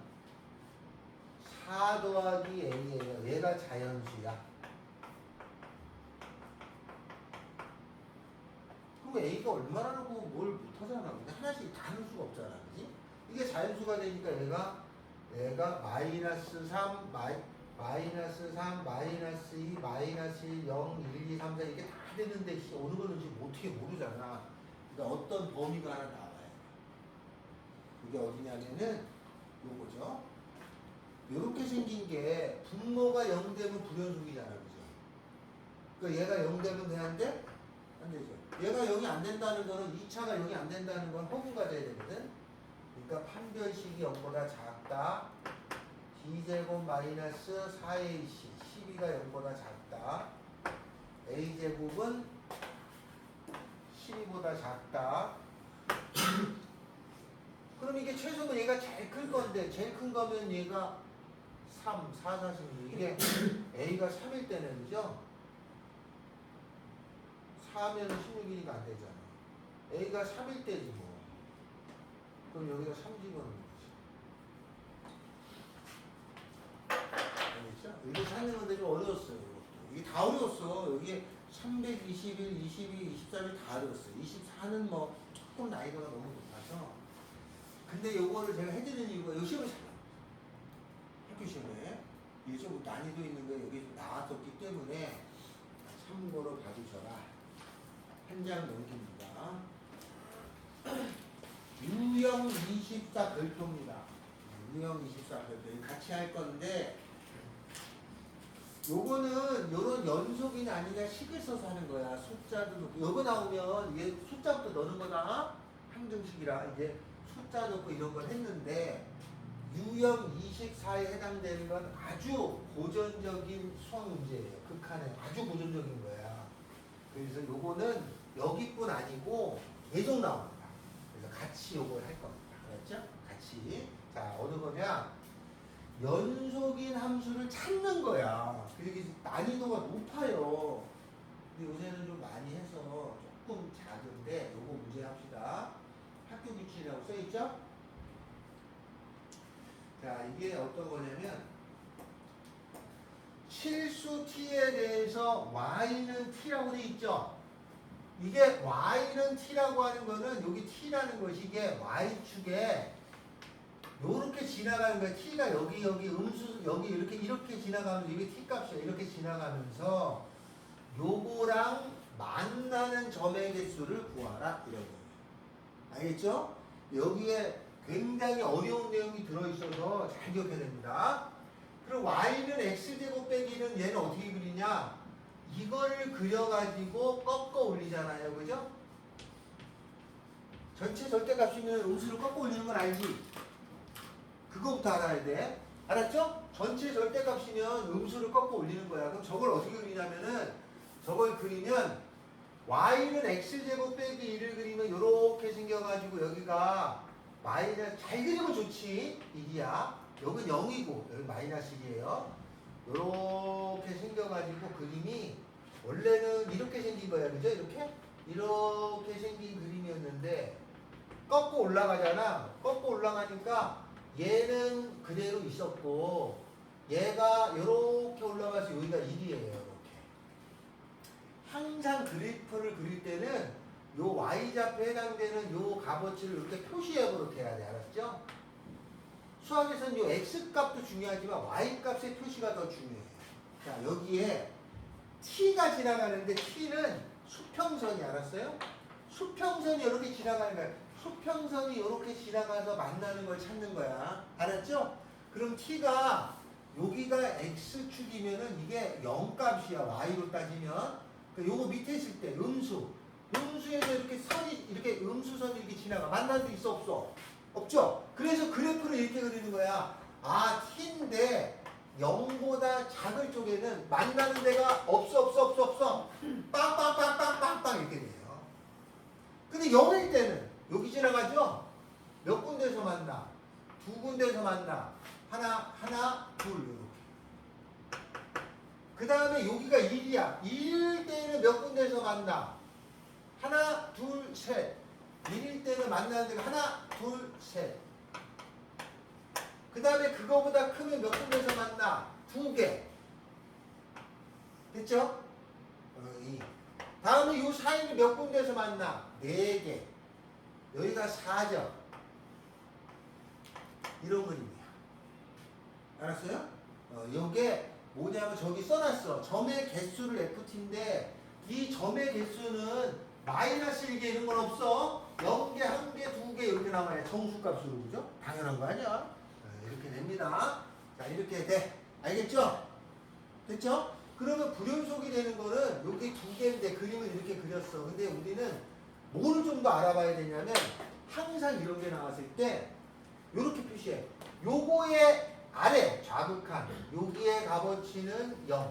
Speaker 1: 4 더하기 a예요. 얘가 자연수야. 그럼 a가 얼마라고 뭘 못하잖아. 근데 하나씩 다 넣을 수가 없잖아. 그지? 이게 자연수가 되니까 얘가 마이너스 3, 마이너스 3, 마이너스 2, 마이너스 1, 0, 1, 2, 3, 4 이게 다 되는데 어느 거는 지금 어떻게 모르잖아. 그러니까 어떤 범위가 하나 나와요. 그게 어디냐면은 요거죠. 요렇게 생긴 게 분모가 0 되면 불연속이잖아. 그죠? 그러니까 얘가 0 되면 되는데 안 되죠. 얘가 0이 안 된다는 거는 2차가 0이 안 된다는 건 허구가 돼야 되거든. 그러니까 판별식이 0보다 작다. b제곱 마이너스 4ac 12가 0보다 작다. a제곱은 12보다 작다. 그럼 이게 최소면 얘가 제일 클 건데 제일 큰 거면 얘가 3, 4, 4, 16 이게 A가 3일 때는 그죠? 4면은 16이니까 안 되잖아. A가 3일 때지 뭐. 그럼 여기다 3 집어넣는 거지. 알겠죠? 이거 찾는 건데 좀 어려웠어요. 이것도. 이게 다 어려웠어. 여기 321, 22, 23이 다 어려웠어. 24는 뭐 조금 난이도가 너무 높아서. 근데 요거를 제가 해드리는 이유가 요 시험에 잘 나와요. 학교 시험에. 이게 좀 난이도 있는 거 여기 좀 나왔었기 때문에 참고로 봐주셔라. 한 장 넘깁니다. 유형 24 별표입니다. 유형 24 별표. 같이 할 건데, 요거는 요런 연속이 아니라 식을 써서 하는 거야. 숫자도 넣고. 요거 나오면 이게 숫자부터 넣는 거다. 항정식이라 이제 숫자 넣고 이런 걸 했는데, 유형 24에 해당되는 건 아주 고전적인 수학 문제예요. 극한에 아주 고전적인 거야. 그래서 요거는 여기뿐 아니고 계속 나옵니다. 그래서 같이 요걸 할 겁니다. 알았죠? 같이. 자, 어느 거냐? 연속인 함수를 찾는 거야. 그게 난이도가 높아요. 근데 요새는 좀 많이 해서 조금 작은데 요거 문제 합시다. 학교 규칙이라고 써있죠? 자, 이게 어떤 거냐면 실수 t에 대해서 y는 t라고 돼 있죠? 이게 y는 t라고 하는 거는 여기 t라는 것이 이게 y축에 요렇게 지나가는 거야. t가 여기 음수 여기 이렇게 지나가면서 이게 t 값이야. 이렇게 지나가면서 요거랑 만나는 점의 개수를 구하라 이런 거예요. 알겠죠? 여기에 굉장히 어려운 내용이 들어있어서 잘 기억해야 됩니다. 그럼 y는 x제곱 빼기는 얘는 어떻게 그리냐? 이거를 그려가지고 꺾어 올리잖아요. 그죠? 전체 절대값이면 음수를 꺾어 올리는 건 알지? 그거부터 알아야 돼. 알았죠? 전체 절대값이면 음수를 꺾어 올리는 거야. 그럼 저걸 어떻게 그리냐면은 저걸 그리면 y는 x제곱 빼기 1을 그리면 이렇게 생겨가지고 여기가 마이너스 잘 그리면 좋지. 1이야. 여긴 0이고 여기 마이너스 1이에요. 이렇게 생겨가지고 그림이 원래는 이렇게 생긴 거야. 그죠? 이렇게 생긴 그림이었는데 꺾고 올라가잖아. 꺾고 올라가니까 얘는 그대로 있었고 얘가 이렇게 올라가서 여기가 1이에요. 이렇게. 항상 그래프를 그릴 때는 요 y좌표에 해당되는 요 값어치를 이렇게 표시해보도록 해야 돼. 알았죠? 수학에서는 요 x값도 중요하지만 y값의 표시가 더 중요해요. 자, 여기에 t가 지나가는데 t는 수평선이 알았어요? 수평선이 이렇게 지나가는 거야. 수평선이 이렇게 지나가서 만나는 걸 찾는 거야. 알았죠? 그럼 t가 여기가 x축이면은 이게 0값이야. y로 따지면. 요거 밑에 있을 때 음수에서 이렇게 이렇게 음수선이 이렇게 지나가. 만날 수 있어 없어? 없죠? 그래서 그래프를 이렇게 그리는 거야. 아, t인데 0보다 작을 쪽에는 만나는 데가 없어. 빵빵빵빵빵빵 이렇게 돼요. 근데 0일 때는 여기 지나가죠? 몇 군데에서 만나? 두 군데에서 만나. 하나, 둘 이렇게. 그 다음에 여기가 1이야. 1일 때는 몇 군데에서 만나? 하나, 둘, 셋. 1일 때는 만나는 데가 하나, 둘, 셋. 그 다음에 그거보다 크면 몇 군데에서 만나? 2개. 됐죠? 다음에 요 사이를 몇 군데에서 만나? 4개. 여기가 4점. 이런 그림이야. 알았어요? 요게 뭐냐면 저기 써놨어. 점의 개수를 FT인데 이 점의 개수는 마이너스 1개 이런 건 없어. 0개, 1개, 2개 이렇게 나와야 정수값으로. 그죠? 당연한 거 아니야? 이렇게 됩니다. 자, 이렇게 돼. 알겠죠? 됐죠? 그러면 불연속이 되는 거는 여기 2개인데 그림을 이렇게 그렸어. 근데 우리는 뭘 좀 더 알아봐야 되냐면 항상 이런 게 나왔을 때 이렇게 표시해. 요거의 아래 좌극한 여기의 값어치는 0,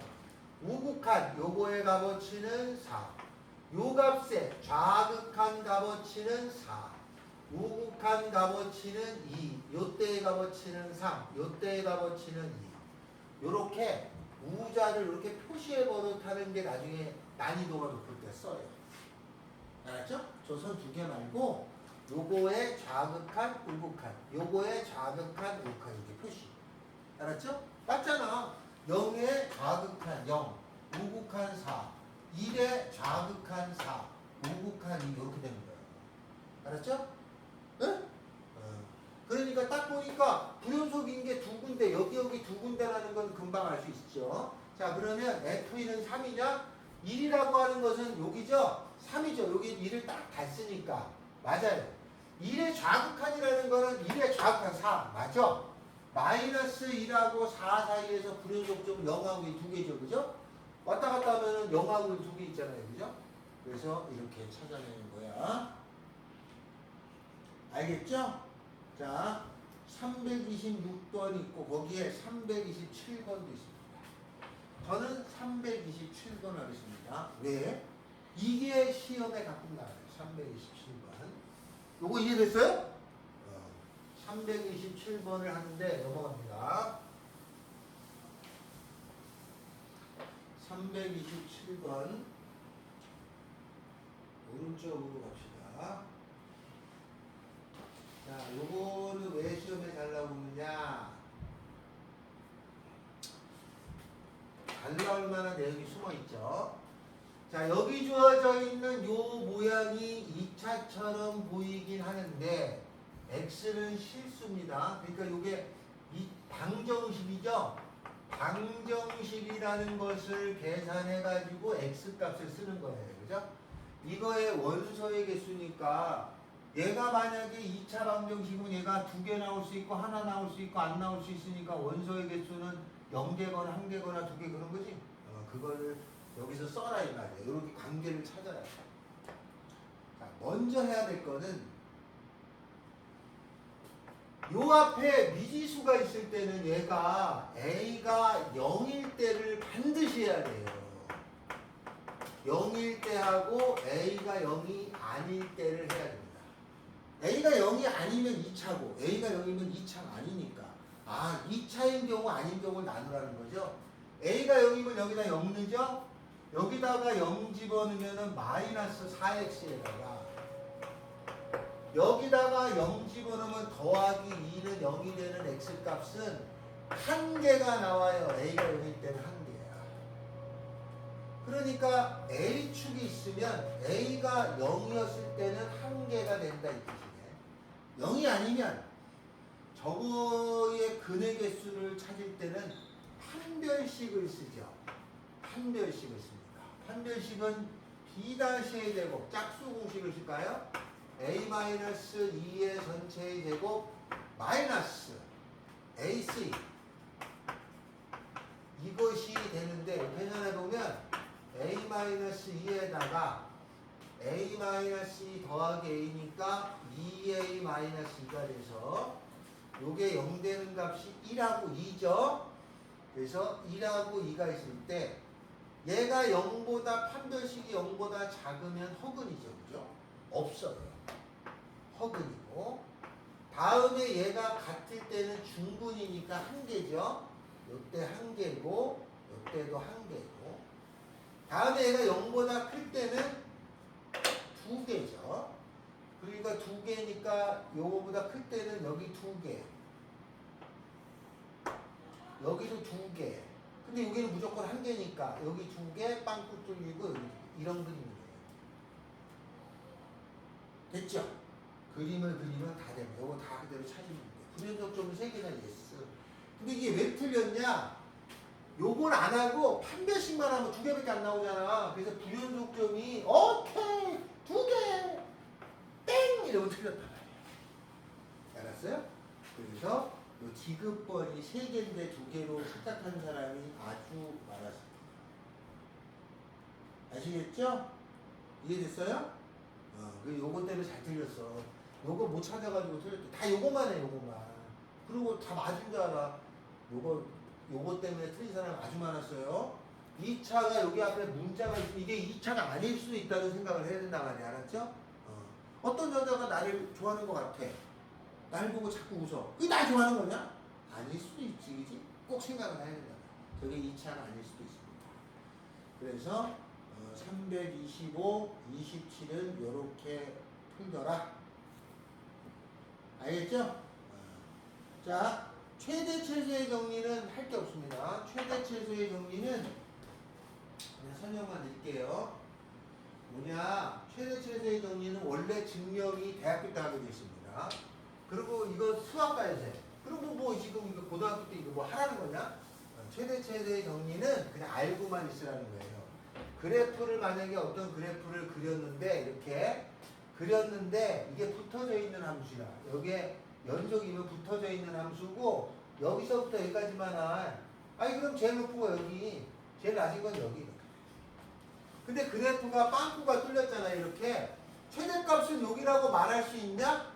Speaker 1: 우극한 요거의 값어치는 4, 요 값에 좌극한 값어치는 4, 우극한 값어치는 2, 요때의 값어치는 3, 요때의 값어치는 2. 요렇게 우자를 이렇게 표시해 버릇하는 게 나중에 난이도가 높을 때 써요. 알았죠? 저 선 두 개 말고 요거에 좌극한, 우극한, 요거에 좌극한, 우극한 이렇게 표시. 알았죠? 맞잖아. 0에 좌극한 0, 우극한 4, 1에 좌극한 4, 우극한 2 이렇게 되는 거예요. 알았죠? 응? 그러니까 딱 보니까 불연속인 게 두 군데, 여기 두 군데라는 건 금방 알 수 있죠. 자, 그러면 F1은 3이냐? 1이라고 하는 것은 여기죠? 3이죠. 여기 1을 딱 닫으니까. 맞아요. 1의 좌극한이라는 거는 1의 좌극한 4. 맞죠? 마이너스 1하고 4 사이에서 불연속점은 0하고 2 두 개죠. 그죠? 왔다 갔다 하면은 0하고 1 두 개 있잖아요. 그죠? 그래서 이렇게 찾아내는 거야. 알겠죠? 자, 326번 있고 거기에 327번도 있습니다. 저는 327번 하겠습니다. 왜? 이게 시험에 가끔 나와요. 327번. 요거 이해됐어요? 327번을 하는데 넘어갑니다. 327번 오른쪽으로 갑시다. 자, 요거는 왜 시험에 잘 나오느냐? 잘 나올 만한 내용이 숨어 있죠. 자, 여기 주어져 있는 요 모양이 2차처럼 보이긴 하는데 x는 실수입니다. 그러니까 요게 이 방정식이죠. 방정식이라는 것을 계산해 가지고 x 값을 쓰는 거예요. 그죠? 이거의 원소의 개수니까 얘가 만약에 2차 방정식이면 얘가 두 개 나올 수 있고 하나 나올 수 있고 안 나올 수 있으니까 원소의 개수는 0개거나 1개거나 2개 그런 거지. 그거를 여기서 써라 이 말이에요. 이렇게 관계를 찾아야 돼. 자, 먼저 해야 될 거는 요 앞에 미지수가 있을 때는 얘가 a가 0일 때를 반드시 해야 돼요. 0일 때하고 a가 0이 아닐 때를 해야 됩니다. a가 0이 아니면 2차고 a가 0이면 2차가 아니니까 2차인 경우 아닌 경우를 나누라는 거죠. a가 0이면 여기다 0 넣죠? 여기다가 0 집어넣으면 마이너스 4x에다가 여기다가 0 집어넣으면 더하기 2는 0이 되는 x값은 1개가 나와요. a가 0일 때는 1개야. 그러니까 a축이 있으면 a가 0이었을 때는 1개가 된다 이 뜻이네. 0이 아니면 저거의 근의 개수를 찾을 때는 판별식을 쓰죠. 판별식을 씁니다. 판별식은 b-의 제곱, 짝수 공식을 쓸까요? a-2의 전체의 제곱 마이너스 ac 이것이 되는데 계산해보면 a-2에다가 a-2 더하기 a니까 2a-2가 돼서 요게 0 되는 값이 1하고 2죠. 그래서 1하고 2가 있을 때 얘가 0보다 판별식이 0보다 작으면 허근이죠. 그죠? 없어요. 허근이고 다음에 얘가 같을 때는 중분이니까 1개죠. 요때 1개고 요때도 1개고 다음에 얘가 0보다 클 때는 2개죠. 그러니까 2개니까 요거보다 클 때는 여기 2개 여기도 2개 근데 여기는 무조건 1개니까 여기 2개 빵꾸 뚫리고 이런 그림이에요. 됐죠? 그림을 그리면 다 됩니다. 요거 다 그대로 찾으면 돼요. 불연속점은 3개나 예스. 근데 이게 왜 틀렸냐? 요걸 안 하고 판별식만 하면 2개밖에 안 나오잖아. 그래서 불연속점이 오케이 2개 땡 이러면 틀렸단 말이야. 알았어요? 그래서 요 지급번이 3개인데 2개로 착각한 사람이 아주 많았습니다. 아시겠죠? 이해됐어요? 그 요거 때문에 잘 틀렸어. 요거 못 찾아가지고 틀렸대. 다 요거만 해, 요거만. 그리고 다 맞은 줄 알아. 요거 때문에 틀린 사람 아주 많았어요. 2차가 여기 앞에 문자가 있으면 이게 2차가 아닐 수도 있다는 생각을 해야 된단 말이야. 알았죠? 어떤 여자가 나를 좋아하는 것 같아. 날 보고 자꾸 웃어. 그게 날 좋아하는 거냐? 아닐 수도 있지, 그지? 꼭 생각을 해야 된다. 저게 2차가 아닐 수도 있습니다. 그래서 325, 27은 이렇게 풀더라. 알겠죠? 자, 최대 최소의 정리는 할 게 없습니다. 최대 최소의 정리는 그냥 설명만 드릴게요. 뭐냐? 최대 최소의 정리는 원래 증명이 대학교 때 하게 되어 있습니다. 그리고 이거 수학과에서 그리고 뭐 지금 이거 고등학교 때 이거 뭐 하라는 거냐? 최대 최소의 정리는 그냥 알고만 있으라는 거예요. 그래프를 만약에 어떤 그래프를 그렸는데 이렇게 그렸는데 이게 붙어져 있는 함수야. 여기에 연속이면 붙어져 있는 함수고 여기서부터 여기까지만 아니 그럼 제일 높은 거 여기 제일 낮은 건 여기. 근데 그래프가 빵꾸가 뚫렸잖아요. 이렇게 최대값은 여기라고 말할 수 있냐?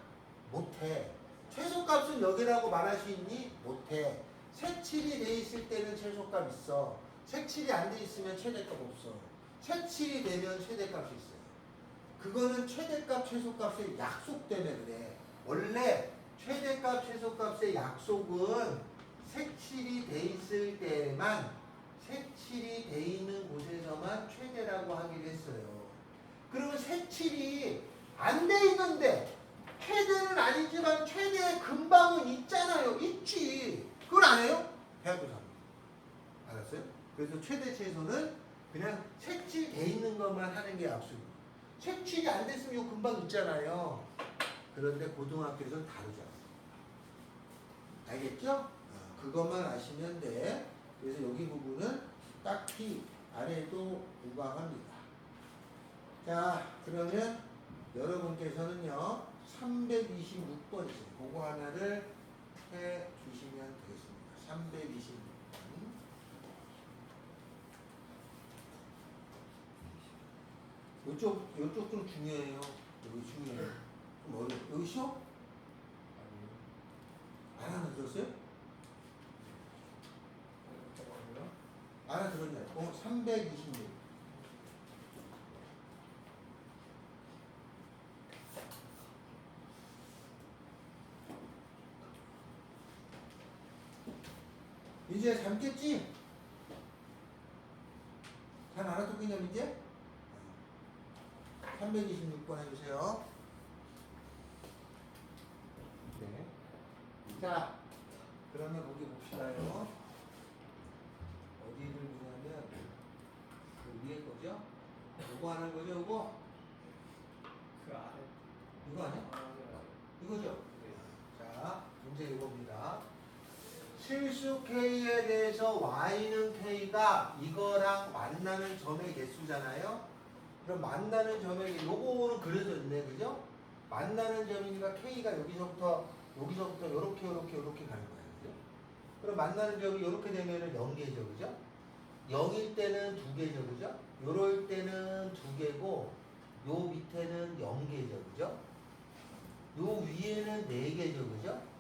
Speaker 1: 못해. 최소값은 여기라고 말할 수 있니? 못해. 색칠이 돼 있을 때는 최소값 있어. 색칠이 안 돼 있으면 최대값 없어. 색칠이 되면 최대값이 있어요. 그거는 최대값 최소값의 약속 때문에 그래. 원래 최대값 최소값의 약속은 색칠이 돼 있을 때만 색칠이 돼 있는 곳에서만 최대라고 하기로 했어요. 그러면 색칠이 안 돼 있는데 최대는 아니지만 최대의 근방은 있잖아요. 있지. 그걸 안 해요? 대학교 사람. 알았어요? 그래서 최대 최소는 그냥 색칠돼 있는 것만 하는 게 약속이에요. 색칠이 안 됐으면 요 금방 있잖아요. 그런데 고등학교에서는 다르죠. 알겠죠? 그것만 아시면 돼. 그래서 여기 부분은 딱히 안 해도 무방합니다. 자, 그러면 여러분께서는요 326번이죠. 그거 하나를 해 주시면 되겠습니다. 326번. 요쪽 좀 중요해요. 여기 중요해요. 좀 어려워. 여기 쉬워? 알아들었어요? 알아들었네. 326. 이제 잠겠지? 잘 알아듣겠냐 이제? 326번 해주세요. 네. 자, 그러면 거기 봅시다요. 어디를 보냐면 그 위에 거죠? 요거 하는 거죠? 요거?
Speaker 2: 그 아래.
Speaker 1: 이거 아니야? 이거죠? 자, 문제 이겁니다. 실수 K에 대해서 Y는 K가 이거랑 만나는 점의 개수잖아요? 그럼 만나는 점의 개수, 요거는 그려져 있네, 그죠? 만나는 점이니까 K가 여기서부터 요렇게 가는 거예요, 그죠? 그럼 만나는 점이 요렇게 되면은 0개죠, 그죠? 0일 때는 2개죠, 그죠? 요럴 때는 2개고, 요 밑에는 0개죠, 그죠? 요 위에는 4개죠, 그죠?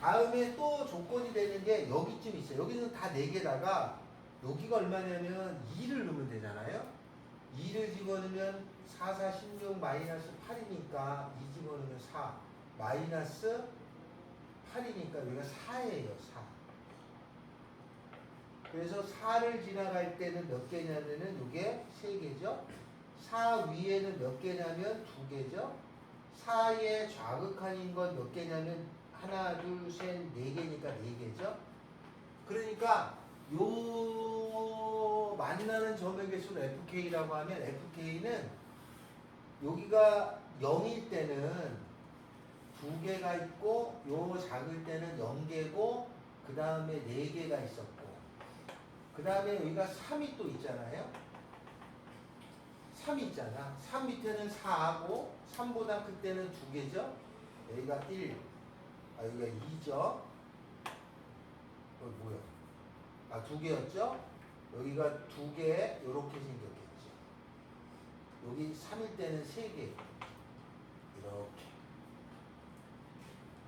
Speaker 1: 다음에 또 조건이 되는 게 여기쯤 있어요. 여기는 다 4개다가 여기가 얼마냐면 2를 넣으면 되잖아요. 2를 집어넣으면 4, 4, 16 마이너스 8이니까 2 집어넣으면 4 마이너스 8이니까 여기가 4예요. 4. 그래서 4를 지나갈 때는 몇 개냐면은 이게 3개죠. 4 위에는 몇 개냐면 2개죠. 4의 좌극한인 건 몇 개냐면 하나, 둘, 셋, 4개니까 4개죠. 그러니까 요 만나는 점의 개수를 FK라고 하면 FK는 여기가 0일 때는 2개가 있고 요 작을 때는 0개고 그 다음에 4개가 있었고 그 다음에 여기가 3이 또 있잖아요. 3 있잖아. 3 밑에는 4하고 3보다 클 때는 2개죠. 여기가 1, 여기가 2죠. 여기 뭐야? 2개였죠? 여기가 2개 요렇게 생겼겠죠. 여기 3일 때는 3개 이렇게.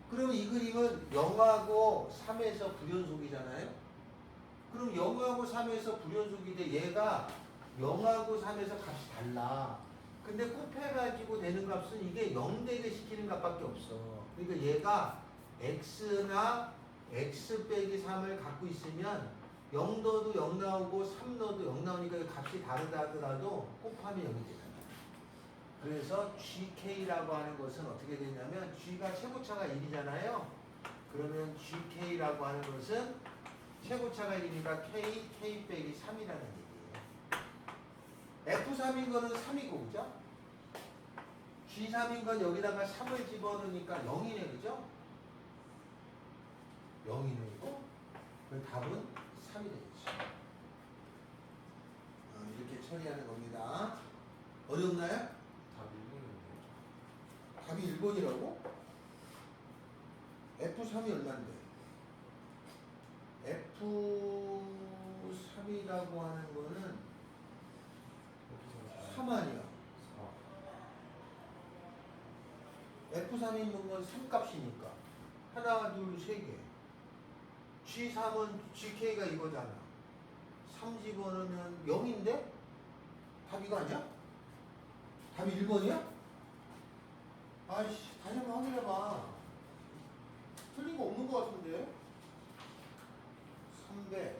Speaker 1: 그러면 이 그림은 0하고 3에서 9연속이잖아요. 그럼 0하고 3에서 불연속이 돼. 얘가 0하고 3에서 값이 달라. 근데 곱해가지고 되는 값은 이게 0 되게 시키는 값밖에 없어. 그러니까 얘가 x나 x 빼기 3을 갖고 있으면 0 넣어도 0 나오고 3 넣어도 0 나오니까 값이 다르다 하더라도 곱하면 0이 되잖아. 그래서 GK라고 하는 것은 어떻게 되냐면 G가 최고차가 1이잖아요. 그러면 GK라고 하는 것은 최고차가 1이니까 K 빼기 3이라는 얘기예요. F3인 거는 3이고, 그죠? G3인 건 여기다가 3을 집어넣으니까 0이네, 그죠? 0이네, 이거? 그럼 답은 3이 되겠죠. 이렇게 처리하는 겁니다. 어렵나요? 답이 1번이라고? F3이 얼만데? F3이라고 하는 거는 3 아니야. F3이 있는 건 3값이니까. 하나, 둘, 세 개. G3은 GK가 이거잖아. 3 집어넣으면 0인데? 답 이거 아니야? 답이 1번이야? 아이씨, 다시 한번 확인해봐. 틀린 거 없는 거 같은데? 326.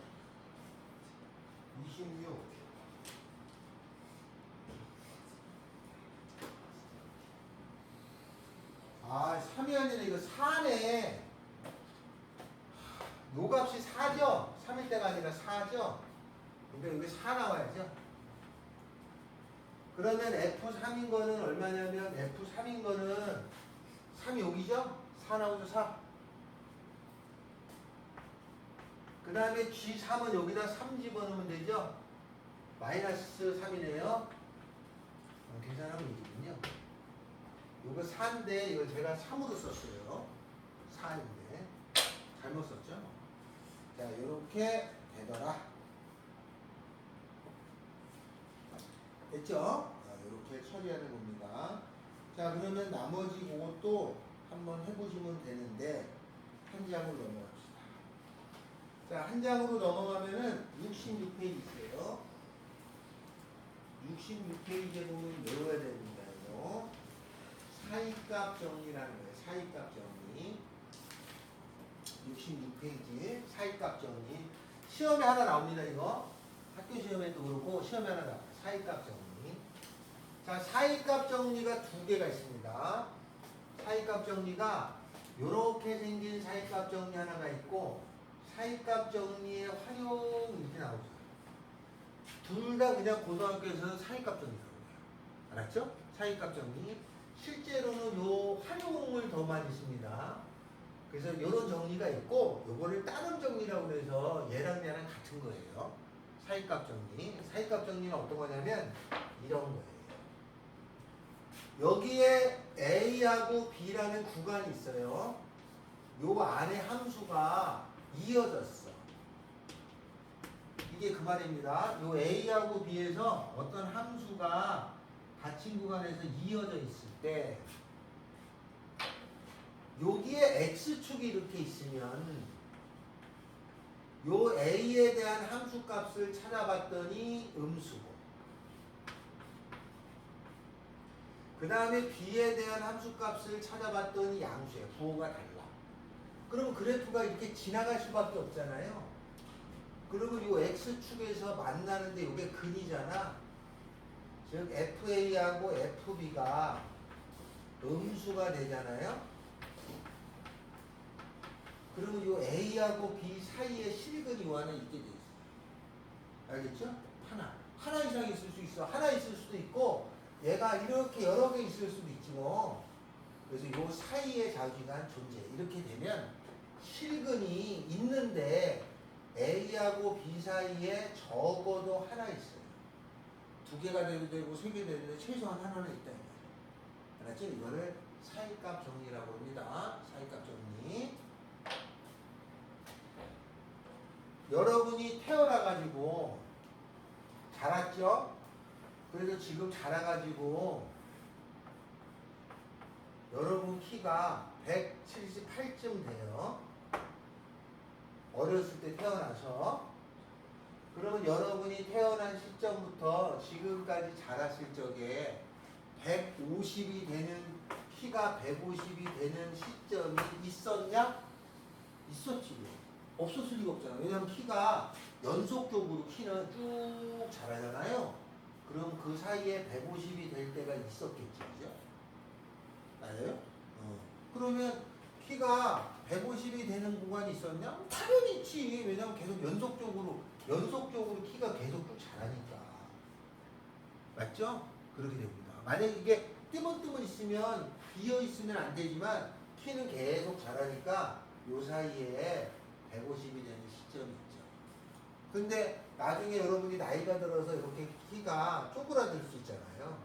Speaker 1: 아, 3이 아니라 이거 4네. 요 값이 4죠? 3일 때가 아니라 4죠? 그러니까 여기 4 나와야죠? 그러면 F3인 거는 얼마냐면 F3인 거는 3이 여기죠? 4 나오죠? 4. 그 다음에 G3은 여기다 3 집어넣으면 되죠? 마이너스 3이네요. 계산하면 이기군요. 이거 4인데 이거 제가 3으로 썼어요. 4인데 잘못 썼죠? 자, 이렇게 되더라. 됐죠? 이렇게 처리하는 겁니다. 자, 그러면 나머지 그것도 한번 해보시면 되는데 한 장으로 넘어갑시다. 자, 한 장으로 넘어가면은 66페이지 있어요. 66페이지에 보면 외워야 됩니다. 이거 사이값 정리라는 거예요. 사이값 정리. 66페이지 사이값 정리. 시험에 하나 나옵니다. 이거 학교 시험에도 그렇고 시험에 하나 나와요. 사이값 정리. 자, 사이값 정리가 두 개가 있습니다. 사이값 정리가 이렇게 생긴 사이값 정리 하나가 있고 사이값 정리의 활용 이렇게 나오죠. 둘 다 그냥 고등학교에서는 사이값 정리라고 해요. 알았죠? 사이값 정리. 실제로는 요 활용을 더 많이 씁니다. 그래서 이런 정리가 있고 요거를 다른 정리라고 해서 얘랑 같은 거예요. 사이값 정리. 사이값 정리는 어떤 거냐면 이런 거예요. 여기에 A하고 B라는 구간이 있어요. 요 안에 함수가 이어졌어. 이게 그 말입니다. 요 A하고 B에서 어떤 함수가 닫힌 구간에서 이어져 있을 때 여기에 X축이 이렇게 있으면 요 A에 대한 함수값을 찾아봤더니 음수고 그 다음에 B에 대한 함수값을 찾아봤더니 양수예요. 부호가 달라. 그럼 그래프가 이렇게 지나갈 수밖에 없잖아요. 그러면 이 X축에서 만나는데 이게 근이잖아. 즉 FA하고 FB가 음수가 되잖아요. 그러면 이 A하고 B 사이에 실근이 요하나 있게 돼 있어. 알겠죠? 하나 이상 있을 수 있어. 하나 있을 수도 있고 얘가 이렇게 여러 개 있을 수도 있지 뭐. 그래서 요 사이에 자기가 존재. 이렇게 되면 실근이 있는데 A하고 B 사이에 적어도 하나 있어요. 두 개가 돼도 되고 세 개 돼도 되고 최소한 하나는 있다. 알았죠? 이거를 사이값 정리라고 합니다. 사이값 정리. 여러분이 태어나가지고 자랐죠? 그래서 지금 자라가지고 여러분 키가 178쯤 돼요. 어렸을 때 태어나서 그러면 여러분이 태어난 시점부터 지금까지 자랐을 적에 150이 되는 키가 150이 되는 시점이 있었냐? 있었지. 없었을 리가 없잖아. 왜냐면 키가 연속적으로 키는 쭉 자라잖아요. 그럼 그 사이에 150이 될 때가 있었겠지, 그죠? 맞아요? 그러면 키가 150이 되는 구간이 있었냐? 당연히 있지. 왜냐면 계속 연속적으로 키가 계속 쭉 자라니까. 맞죠? 그렇게 됩니다. 만약에 이게 뜨문뜨문 있으면 비어 있으면 안 되지만 키는 계속 자라니까 요 사이에 150이 되는 시점이 있죠. 근데 나중에 여러분이 나이가 들어서 이렇게 키가 쪼그라들 수 있잖아요.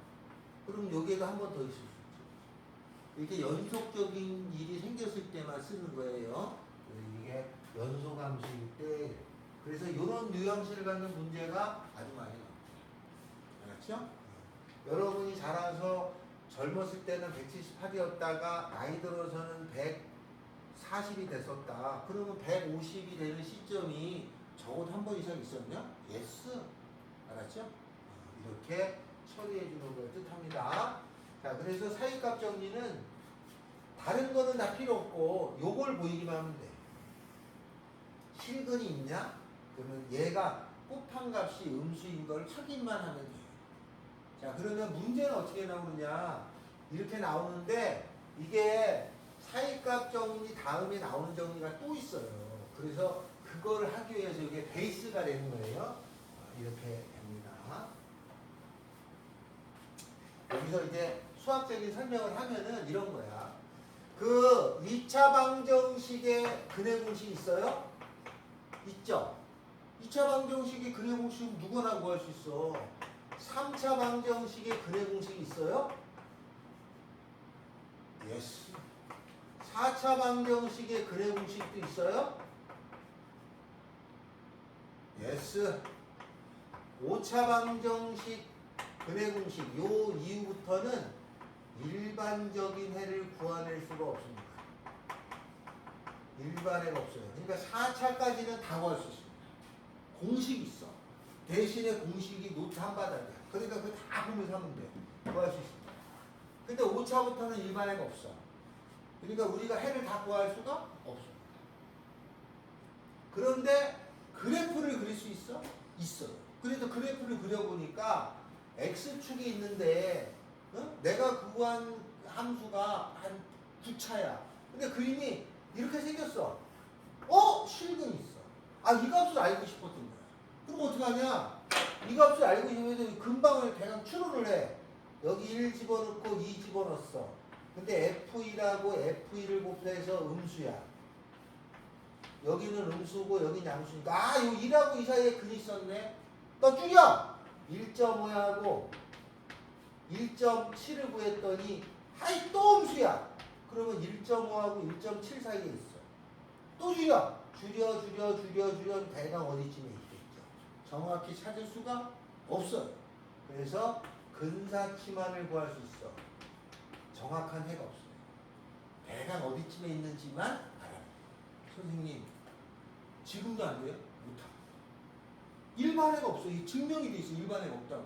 Speaker 1: 그럼 여기에도 한 번 더 있을 수 있죠. 이렇게 연속적인 일이 생겼을 때만 쓰는 거예요. 이게 연소함수일 때. 그래서 이런 뉘앙스를 갖는 문제가 아주 많이 나옵니다. 알았죠? 여러분이 자라서 젊었을 때는 178이었다가 나이 들어서는 140이 됐었다. 그러면 150이 되는 시점이 적어도 한 번 이상 있었냐? 예스. 알았죠? 이렇게 처리해 주는 걸 뜻합니다. 자, 그래서 사이값 정리는 다른 거는 다 필요 없고 요걸 보이기만 하면 돼. 실근이 있냐? 그러면 얘가 끝판값이 음수인 걸 확인만 하면 돼요. 자, 그러면 문제는 어떻게 나오느냐? 이렇게 나오는데 이게 사이값 정리 다음에 나오는 정리가 또 있어요. 그래서 그거를 하기 위해서 이게 베이스가 되는 거예요. 이렇게 됩니다. 여기서 이제 수학적인 설명을 하면은 이런 거야. 그 2차 방정식의 근해 공식 있어요? 있죠? 2차 방정식의 근해 공식은 누구나 구할 수 있어. 3차 방정식의 근해 공식이 있어요? 예스. 4차 방정식의 근해 공식도 있어요? 예스. 5차 방정식 근해 공식 요 이후부터는 일반적인 해를 구해낼 수가 없습니다. 일반해가 없어요. 그러니까 4차까지는 다 구할 수 있습니다. 공식이 있어. 대신에 공식이 노트 한 바닥이야. 그러니까 그거 다 보면서 하면 돼. 구할 수 있습니다. 근데 5차부터는 일반해가 없어. 그러니까 우리가 해를 다 구할 수가 없습니다. 그런데 그래프를 그릴 수 있어? 있어요. 그래서 그래프를 그려보니까 X축이 있는데 내가 구한 함수가 한 9차야. 근데 그림이 이렇게 생겼어. 실근이 있어. 이 값을 알고 싶었던 거야. 그럼 어떡하냐? 이 값을 알고 싶으면 금방을 대강 추론을 해. 여기 1 집어넣고 2 집어넣었어. 근데 F2라고 F2를 곱해서 음수야. 여기는 음수고 여기는 양수니까 요 2하고 2 사이에 근이 있었네. 너 줄여! 1.5하고 1.7을 구했더니 또 음수야. 그러면 1.5하고 1.7 사이에 있어. 또 줄여 대강 어디쯤에 있겠죠. 정확히 찾을 수가 없어요. 그래서 근사치만을 구할 수 있어. 정확한 해가 없어요. 대강 어디쯤에 있는지만 알아요. 선생님 지금도 안 돼요? 못하. 일반해가 없어. 이 증명이 돼 있어. 일반해가 없다고.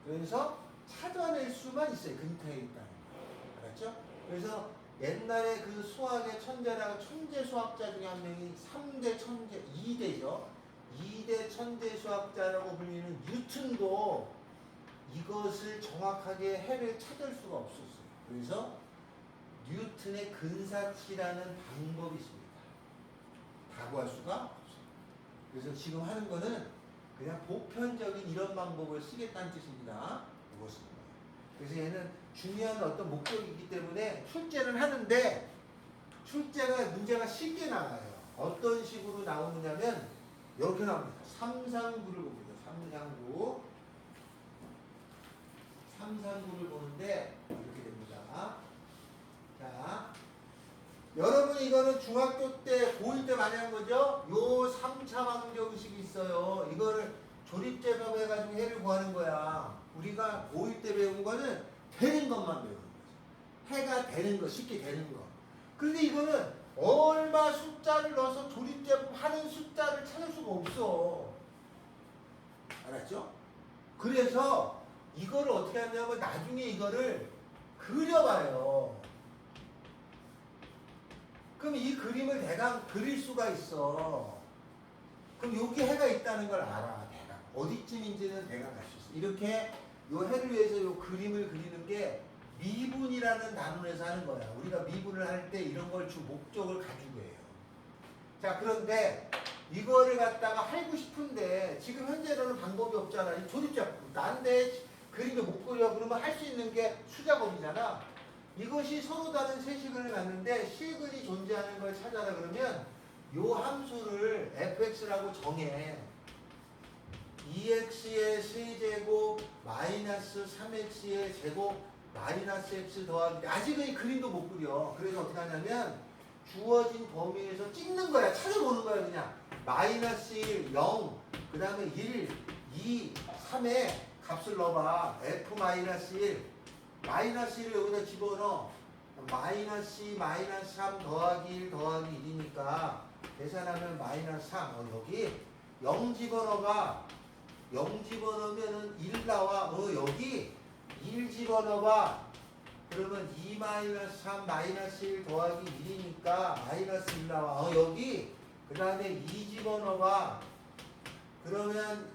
Speaker 1: 그래서 찾아낼 수만 있어요. 근처에 있다는 거. 알았죠? 그래서 옛날에 그 수학의 천재라고 천재 수학자 중에 한 명이 3대 천재, 2대죠. 2대 천재 수학자라고 불리는 뉴턴도 이것을 정확하게 해를 찾을 수가 없었어요. 그래서 뉴턴의 근사치라는 방법이 있습니다. 다 구할 수가 없어요. 그래서 지금 하는 거는 그냥 보편적인 이런 방법을 쓰겠다는 뜻입니다. 이것은. 그래서 얘는 중요한 어떤 목적이 있기 때문에 출제를 하는데 출제가 문제가 쉽게 나와요. 어떤 식으로 나오느냐면 이렇게 나옵니다. 삼상구를 봅니다. 삼상구를 보는데 이렇게 됩니다. 자, 여러분이 이거는 중학교 때, 고1 때 많이 한 거죠? 요 3차 방정식이 있어요. 이거를 조립제법 해가지고 해를 구하는 거야. 우리가 고1 때 배운 거는 되는 것만 배우는 거죠. 해가 되는 거, 쉽게 되는 거. 근데 이거는 얼마 숫자를 넣어서 조립제법 하는 숫자를 찾을 수가 없어. 알았죠? 그래서 이거를 어떻게 하냐면 나중에 이거를 그려봐요. 그럼 이 그림을 대강 그릴 수가 있어. 그럼 여기 해가 있다는 걸 알아. 대강. 어디쯤인지는 대강 알 수 있어. 이렇게 요 해를 위해서 요 그림을 그리는 게 미분이라는 단원에서 하는 거야. 우리가 미분을 할 때 이런 걸 주 목적을 가지고 해요. 자, 그런데 이거를 갖다가 하고 싶은데 지금 현재로는 방법이 없잖아. 이 조립작 난데 그림을 못 그려. 그러면 할 수 있는 게 수작업이잖아. 이것이 서로 다른 세 시근을 갖는데 실근이 존재하는 걸 찾아라 그러면 요 함수를 fx라고 정해. 2x의 세제곱 마이너스 3x의 제곱 마이너스 x 더하기 아직은 이 그림도 못 그려. 그래서 어떻게 하냐면 주어진 범위에서 찍는 거야. 찾아보는 거야 그냥. 마이너스 1, 0, 그 다음에 1, 2, 3에 값을 넣어봐. f 마이너스 1, 마이너스 1을 여기다 집어넣어. 마이너스 2, 마이너스 3 더하기 1 더하기 1이니까 계산하면 마이너스 3. 여기 0 집어넣어봐. 0 집어넣으면은 1 나와. 여기 1 집어넣어봐. 그러면 2 마이너스 3 마이너스 1 더하기 1이니까 마이너스 1 나와. 여기 그 다음에 2 집어넣어봐. 그러면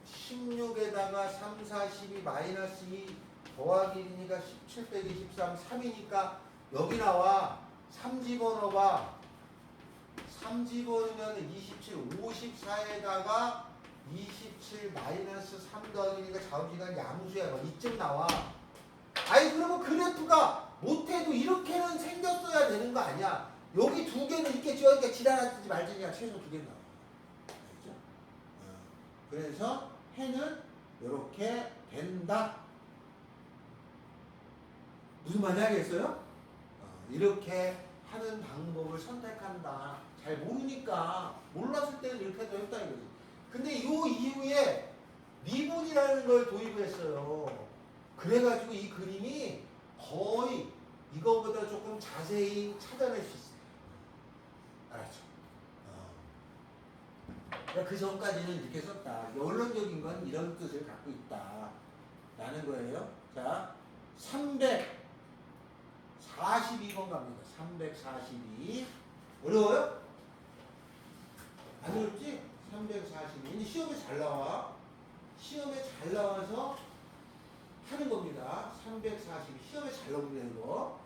Speaker 1: 16에다가 3, 4, 12 마이너스 2 더하기 1이니까 17 빼기 13 3이니까 여기 나와. 3 집어넣어봐. 3 집어넣으면 27 54에다가 27 마이너스 3 더하기니까 자우지간 양수야. 이쯤 나와. 아니 그러면 그래프가 못해도 이렇게는 생겼어야 되는 거 아니야. 여기 두 개는 있겠죠. 그러니까 지랄하지 말지니까 최소 두 개는 나와. 알겠죠? 그래서 해는 이렇게 된다. 무슨 말인지 알겠어요? 이렇게 하는 방법을 선택한다. 잘 모르니까 몰랐을 때는 이렇게 해도 했다 이거지. 근데 이 이후에 미분이라는 걸 도입했어요. 그래가지고 이 그림이 거의 이거보다 조금 자세히 찾아낼 수 있어요. 알았죠? 그러니까 그 전까지는 이렇게 썼다. 원론적인 건 이런 뜻을 갖고 있다. 라는 거예요. 자, 342번 갑니다. 342. 어려워요? 안 어렵지? 342. 근데 시험에 잘 나와. 시험에 잘 나와서 하는 겁니다. 342. 시험에 잘 나옵니다, 이거.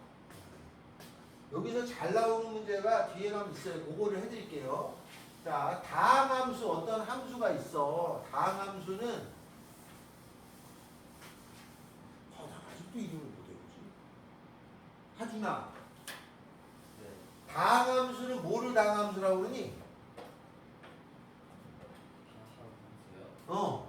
Speaker 1: 여기서 잘 나오는 문제가 뒤에 가면 있어요. 그거를 해드릴게요. 자, 다항함수, 어떤 함수가 있어. 다항함수는, 나 아직도 이름을 못 외우지. 하준아. 다항함수는 뭐를 다항함수라고 그러니? 어.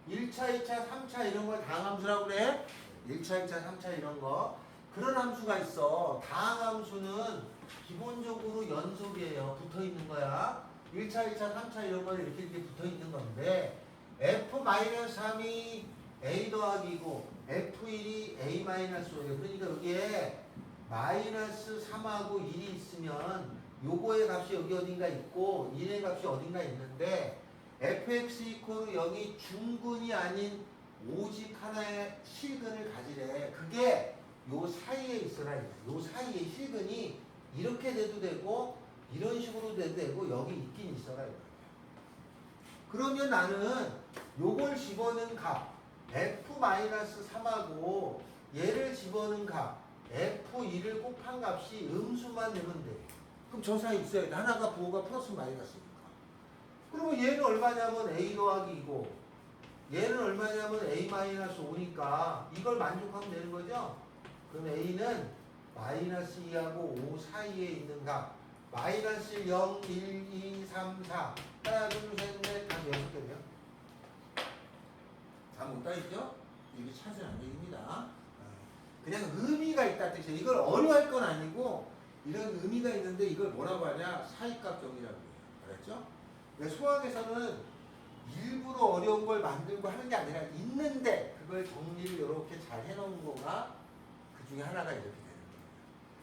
Speaker 1: 1차, 2차, 3차 이런 걸 다항함수라고 그래? 1차, 2차, 3차 이런 거. 그런 함수가 있어. 다항함수는 기본적으로 연속이에요. 붙어 있는 거야. 1차, 2차, 3차 이런 거 이렇게 붙어 있는 건데 F-3이 A 더하기고 F1이 A-5예요. 그러니까 여기에 마이너스 3하고 1이 있으면 요거의 값이 여기 어딘가 있고 1의 값이 어딘가 있는데 fx 이퀄 0이 중근이 아닌 오직 하나의 실근을 가지래. 그게 요 사이에 있어라. 요 사이에 실근이 이렇게 돼도 되고 이런 식으로 돼도 되고 여기 있긴 있어라. 그러면 나는 요걸 집어넣은 값 f-3하고 얘를 집어넣은 값 f1을 곱한 값이 음수만 내면 돼. 그럼 저 사이 있어야 돼. 하나가 부호가 플러스 마이너스니까. 그러면 얘는 얼마냐면 a 더하기 2고 얘는 얼마냐면 a-5니까 이걸 만족하면 되는 거죠. 그럼 a는 마이너스 2하고 5 사이에 있는 값 마이너스 0, 1, 2, 3, 4 하나, 둘, 셋, 넷, 다섯, 6개네요. 다 못 따있죠? 이게 찾으면 안 됩니다. 그냥 의미가 있다 뜻이에요. 이걸 어려워할 건 아니고 이런 의미가 있는데 이걸 뭐라고 하냐? 사이값 정의라고 해요. 알았죠? 수학에서는 일부러 어려운 걸 만들고 하는 게 아니라 있는데 그걸 정리를 이렇게 잘 해놓은 거가 그 중에 하나가 이렇게 되는 거예요.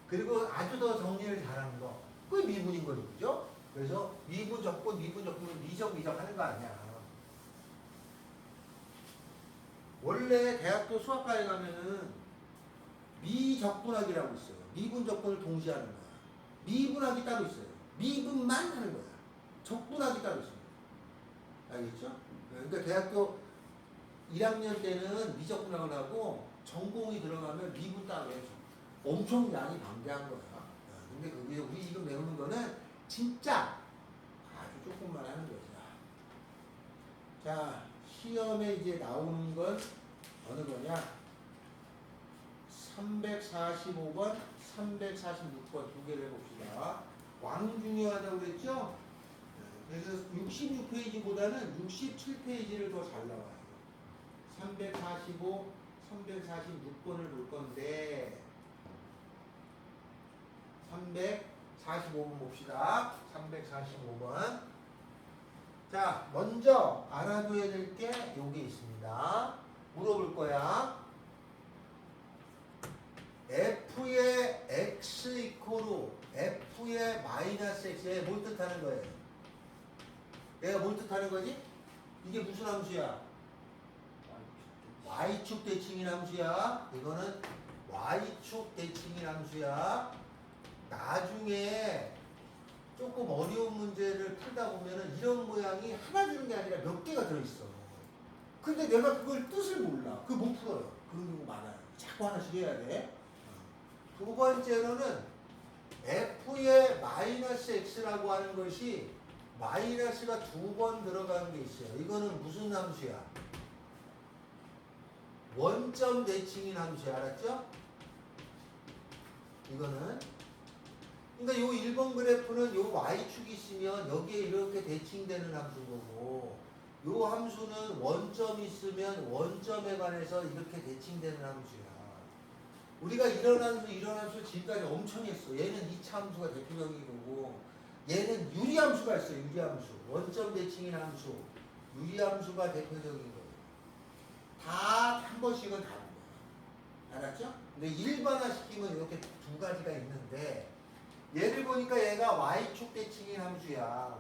Speaker 1: 그리고 아주 더 정리를 잘하는 거 그게 미분인 거죠. 그죠? 그래서 미분적분 미적 하는 거 아니야. 원래 대학교 수학과에 가면은 미적분학이라고 있어요. 미분적분을 동시에 하는 거야. 미분학이 따로 있어요. 미분만 하는 거야. 적분학이 따로 있습니다. 알겠죠? 그러니까 대학교 1학년 때는 미적분학을 하고 전공이 들어가면 미분 따로 해줘. 엄청 양이 방대한 거야. 근데 그게 우리 지금 배우는 거는 진짜 아주 조금만 하는 거죠. 자, 시험에 이제 나오는 건 어느 거냐? 345번, 346번 두 개를 해봅시다. 왕 중요하다고 그랬죠? 그래서 66페이지보다는 67페이지를 더 잘 나와요. 345, 346번을 볼 건데 345번 봅시다. 345번. 자, 먼저 알아둬야 될 게 여기 있습니다. 물어볼 거야. F의 X 이코로 F의 마이너스 X에 뭘 뜻하는 거예요? 얘가 뭘 뜻하는 거지? 이게 무슨 함수야? Y축 대칭인 함수야. 이거는 Y축 대칭인 함수야. 나중에 조금 어려운 문제를 풀다 보면은 이런 모양이 하나 주는 게 아니라 몇 개가 들어있어. 근데 내가 그걸 뜻을 몰라. 그걸 못 풀어요. 그런 경우 많아요. 자꾸 하나씩 해야 돼. 두 번째로는 F의 마이너스 X라고 하는 것이 마이너스가 두 번 들어가는 게 있어요. 이거는 무슨 함수야? 원점 대칭인 함수야. 알았죠? 이거는 그러니까 요 1번 그래프는 요 Y축이 있으면 여기에 이렇게 대칭되는 함수인 거고 요 함수는 원점이 있으면 원점에 관해서 이렇게 대칭되는 함수야. 우리가 이런 함수 지금까지 엄청 했어. 얘는 2차 함수가 대표적인 거고 얘는 유리함수가 있어요. 유리함수. 원점 대칭인 함수. 유리함수가 대표적인 거예요. 다 한 번씩은 다른 거야. 알았죠? 근데 일반화 시키면 이렇게 두 가지가 있는데 얘를 보니까 얘가 Y축 대칭인 함수야.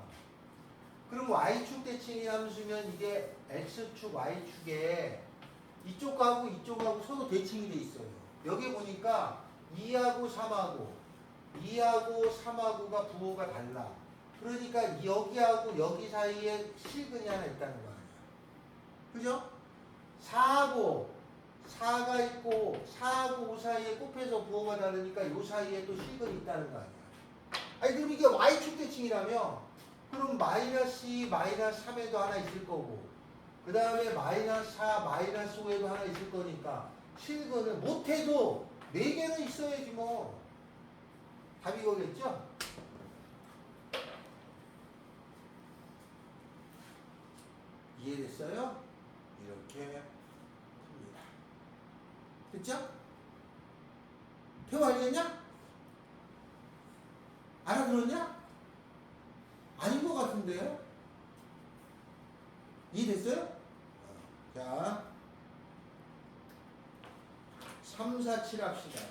Speaker 1: 그럼 Y축 대칭인 함수면 이게 X축, Y축에 이쪽하고 이쪽하고 서로 대칭이 돼 있어요. 여기 보니까 2하고 3하고가 부호가 달라. 그러니까 여기하고 여기 사이에 실근이 하나 있다는 거 아니야. 그죠? 4가 있고 4하고 5 사이에 곱해서 부호가 다르니까 요 사이에 또 실근이 있다는 거 아니야. 아니 그럼 이게 Y축 대칭이라며 그럼 마이너스 2, 마이너스 3에도 하나 있을 거고 그 다음에 마이너스 4, 마이너스 5에도 하나 있을 거니까 실근은 못해도 4개는 있어야지 뭐. 답이 이거겠죠? 이해됐어요? 이렇게 풉니다. 됐죠? 태호 알겠냐? 알아들었냐? 아닌 것 같은데요? 이해됐어요? 자, 3, 4, 7 합시다.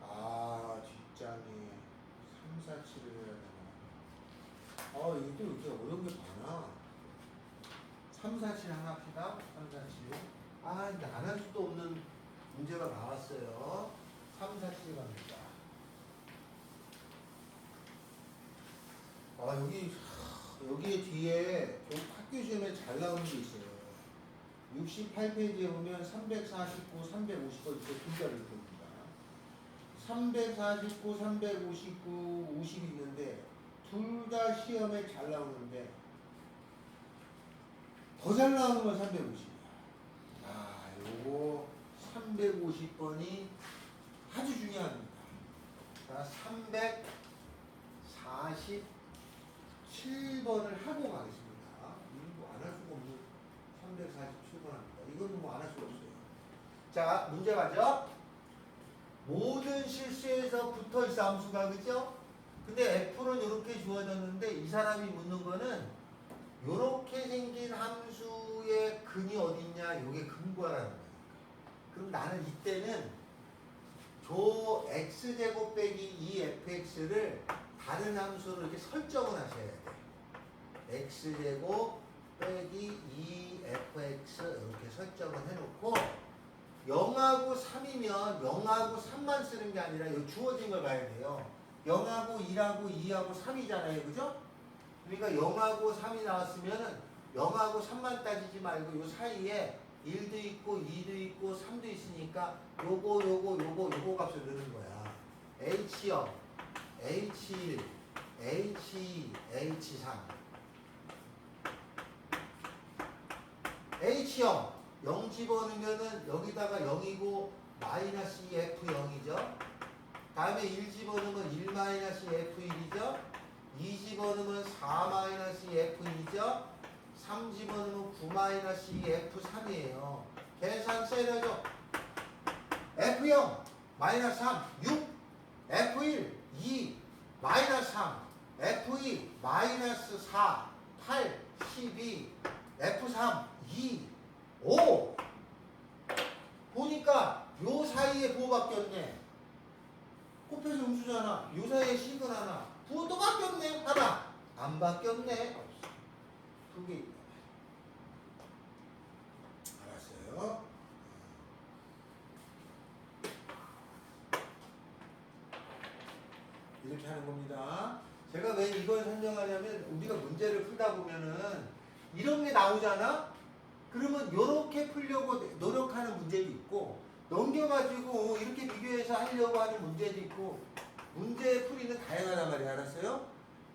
Speaker 1: 아, 뒷장에 3, 4, 7을 해야 되나? 이게 또 이렇게 어려운 게 많아. 3, 4, 7 하나 합시다. 3, 4, 7. 아, 이제 안 할 수도 없는 문제가 나왔어요. 3, 4, 7 갑니다. 여기 뒤에 좀 학교 시험에 잘 나오는 게 있어요. 68페이지에 보면 349, 359 이렇게 두 자리를 봅니다. 349, 359, 50 있는데 둘 다 시험에 잘 나오는데 더 잘 나오는 건 350이야. 요거 350번이 아주 중요합니다. 자, 347번을 하고 가겠습니다. 이거 안 할 수가 없는 347번 합니다. 이건 뭐 안 할 수가 없어요. 자, 문제 가죠. 모든 실수에서 붙어 있어 함수가 그죠? 근데 F는 이렇게 주어졌는데 이 사람이 묻는 거는 이렇게 생긴 함수의 근이 어딨냐? 이게 근구하라는 거예요. 그럼 나는 이때는 조 x제곱 빼기 2fx를 다른 함수로 이렇게 설정을 하셔야 돼. x제곱 빼기 2fx 이렇게 설정을 해놓고 0하고 3이면 0하고 3만 쓰는 게 아니라 이 주어진 걸 봐야 돼요. 0하고 1하고 2하고 3이잖아요. 그죠? 그러니까 0하고 3이 나왔으면은 0하고 3만 따지지 말고 요 사이에 1도 있고 2도 있고 3도 있으니까 요거 값을 넣는 거야. H0, H1, H2, H3. H0, 0 집어넣으면은 여기다가 0이고 마이너스 2F0이죠. 다음에 1 집어넣으면 1 마이너스 F1이죠. 2 집어넣으면 4 마이너스 F2죠. 3 집어넣으면 9 마이너스 F3이에요. 계산 세려죠. F0 마이너스 3, 6. F1 2 마이너스 3. F2 마이너스 4, 8, 12. F3 2, 5. 보니까 요 사이에 부호 바뀌었네. 곱해서 음수잖아. 요 사이에 식은 하나. 부호 또 바뀌었네. 하나. 안 바뀌었네. 두 개. 알았어요. 이렇게 하는 겁니다. 제가 왜 이걸 설명하냐면 우리가 문제를 풀다 보면은 이런 게 나오잖아? 그러면 이렇게 풀려고 노력하는 문제도 있고 넘겨가지고 이렇게 비교해서 하려고 하는 문제도 있고 문제 풀이는 다양하단 말이야. 알았어요?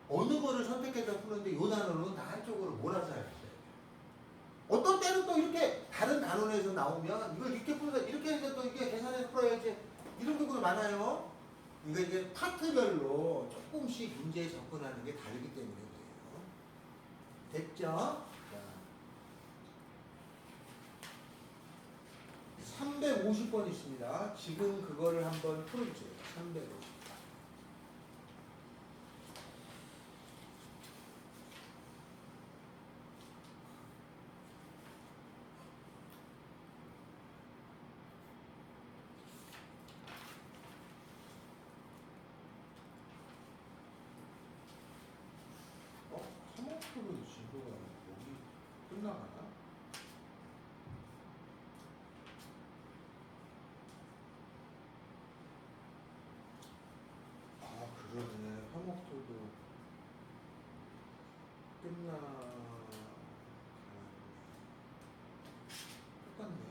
Speaker 1: 어느 거를 선택해서 푸는데 요 단어는 다 한쪽으로 몰아서 해야 돼. 어떤 때는 또 이렇게 다른 단원에서 나오면 이걸 이렇게 풀어서 이렇게 해서 또 이게 계산해서 풀어야지 이런 경우도 많아요. 그러니까 이게 파트별로 조금씩 문제에 접근하는 게 다르기 때문에 그래요. 됐죠? 350번 있습니다. 지금 그거를 한번 풀어주세요. 350번. 화목표로 진도가 여기 끝나가나? 아 그러네. 화목표도 똑같네.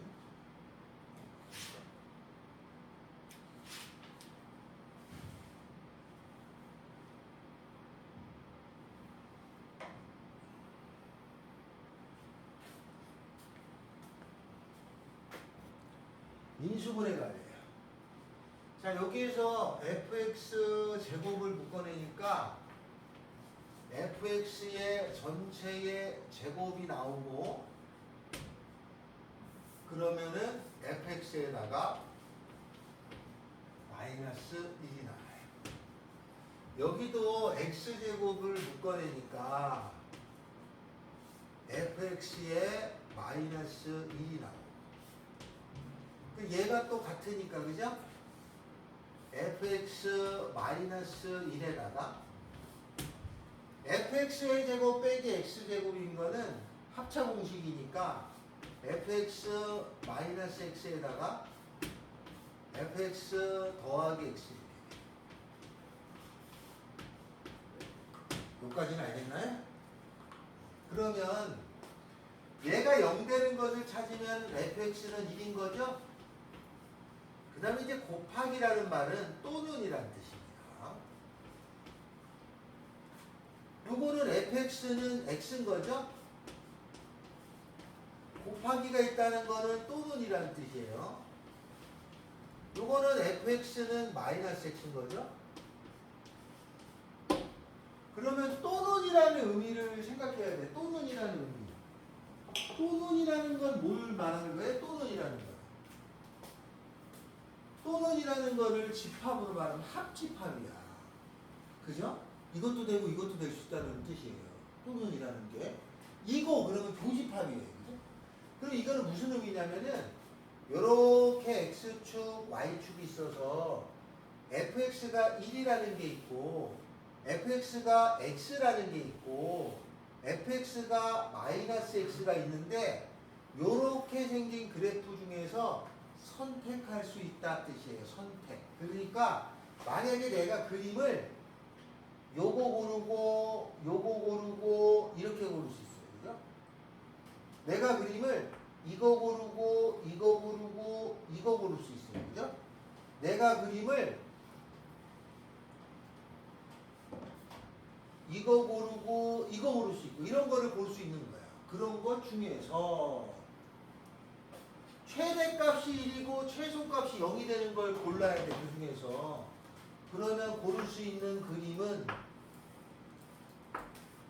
Speaker 1: 인수분해 가래요. 자 여기에서 fx 제곱을 묶어내니까 fx의 전체의 제곱이 나오고 그러면은 fx에다가 마이너스 1이 나와요. 여기도 x제곱을 묶어내니까 fx에 마이너스 1이 나와요. 얘가 또 같으니까 그죠? fx 마이너스 1에다가 fx의 제곱 빼기 x제곱인 거는 합차 공식이니까 fx 마이너스 x에다가 fx 더하기 x 여기까지는 알겠나요? 그러면 얘가 0 되는 것을 찾으면 fx는 1인 거죠? 그 다음에 이제 곱하기라는 말은 또는이라는 뜻입니다. 요거는 fx는 x인 거죠? 곱하기가 있다는 거는 또는이라는 뜻이에요. 요거는 fx는 마이너스 x인 거죠? 그러면 또는이라는 의미를 생각해야 돼. 또는이라는 의미. 또는이라는 건 뭘 말하는 거예요? 또는이라는 거. 또는이라는 거를 집합으로 말하면 합집합이야. 그죠? 이것도 되고 이것도 될 수 있다는 뜻이에요. 또는이라는 게. 이거 그러면 교집합이에요. 그죠? 그럼 이거는 무슨 의미냐면은 요렇게 x축, y축이 있어서 fx가 1이라는 게 있고 fx가 x라는 게 있고 fx가 마이너스 x가 있는데 요렇게 생긴 그래프 중에서 선택할 수 있다 뜻이에요. 선택. 그러니까 만약에 내가 그림을 요거 고르고 요거 고르고 이렇게 고를 수 있어요. 그죠? 내가 그림을 이거 고르고 이거 고르고 이거 고를 수 있어요. 그죠? 내가 그림을 이거 고르고 이거 고를 수 있고 이런 거를 볼 수 있는 거야. 그런 것 중에서 최대값이 1이고 최소값이 0이 되는 걸 골라야 돼. 그 중에서. 그러면 고를 수 있는 그림은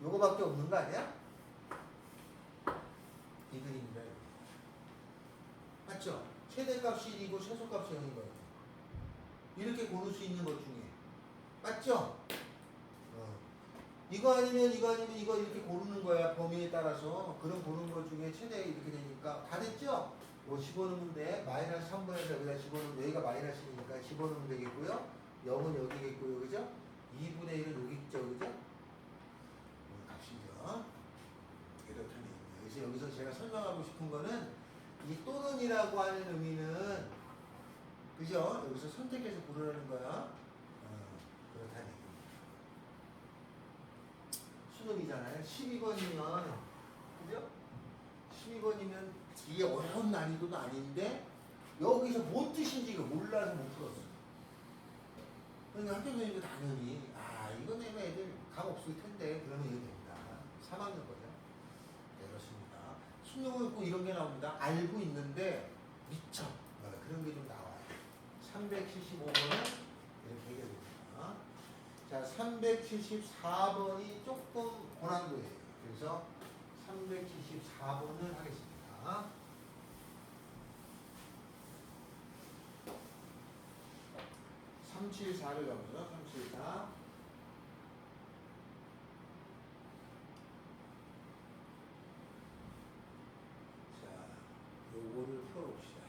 Speaker 1: 요거밖에 없는 거 아니야? 이 그림이다. 맞죠? 최대값이 1이고 최소값이 0인 거예요. 이렇게 고를 수 있는 것 중에. 맞죠? 이거 아니면 이거 아니면 이거 이렇게 고르는 거야. 범위에 따라서. 그럼 고르는 것 중에 최대 이렇게 되니까 다 됐죠? 뭐 집어넣으면 돼. 마이너스 3분에서 여기다 집어넣으면 여기가 마이너스니까 집어넣으면 되겠고요. 0은 여기겠고요. 그죠? 2분의 1은 여기 있죠. 그죠? 값이죠. 이렇다는 얘기예요. 그래서 여기서 제가 설명하고 싶은 거는 이 또는이라고 하는 의미는 그죠? 여기서 선택해서 고르라는 거야. 그렇다는 얘기입니다. 수능이잖아요. 12번이면 그죠? 12번이면 이게 어려운 난이도도 아닌데 여기서 뭔 뜻인지 이거 몰라서 못 풀었어. 그러니까 학교 선생님도 당연히 이거 내면 애들 감 없을 텐데 그러면 이거 됩니다. 3학년 거죠. 네, 그렇습니다. 수능은 꼭 이런 게 나옵니다. 알고 있는데 미처 그런 게 좀 나와요. 375번은 이렇게 해결됩니다. 자, 374번이 조금 고난도예요. 그래서 374번을 하겠습니다. 374를 가보죠. 374. 자, 요거를 풀어봅시다.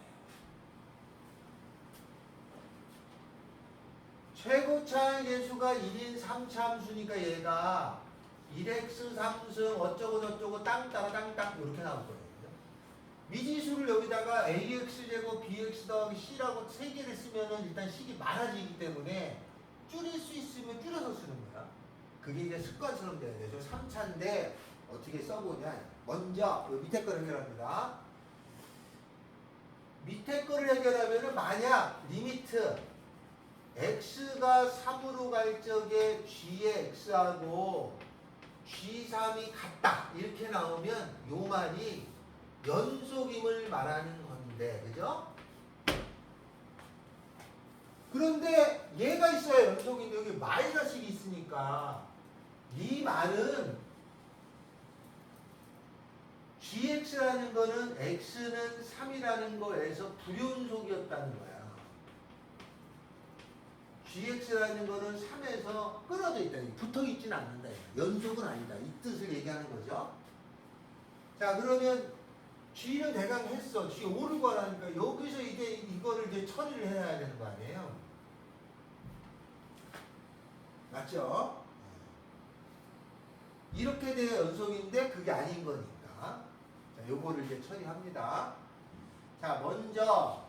Speaker 1: 최고차항 계수가 1인 3차함수니까 얘가 1x 3승 어쩌고 저쩌고 땅 따라 땅땅 이렇게 나올 거예요. 미지수를 여기다가 ax제곱 bx 더하기 c라고 세 개를 쓰면은 일단 식이 많아지기 때문에 줄일 수 있으면 줄여서 쓰는 거야. 그게 이제 습관처럼 돼야 돼요. 3차인데 어떻게 써보냐. 먼저 요 밑에 거를 해결합니다. 밑에 거를 해결하면은 만약 리미트 x가 3으로 갈 적에 g의 x하고 g3이 같다 이렇게 나오면 요 말이 연속임을 말하는 건데, 그죠? 그런데 얘가 있어야 연속인데 여기 마이너스가 있으니까 이 말은 gx라는 거는 x는 3이라는 거에서 불연속이었다는 거야. gx라는 거는 3에서 끊어져 있다. 붙어 있지는 않는다. 연속은 아니다. 이 뜻을 얘기하는 거죠. 자, 그러면 g는 대강 했어. g 5를 구하라니까 여기서 이제 이거를 이제 처리를 해야 되는 거 아니에요? 맞죠? 이렇게 돼야 연속인데 그게 아닌 거니까. 자, 요거를 이제 처리합니다. 자, 먼저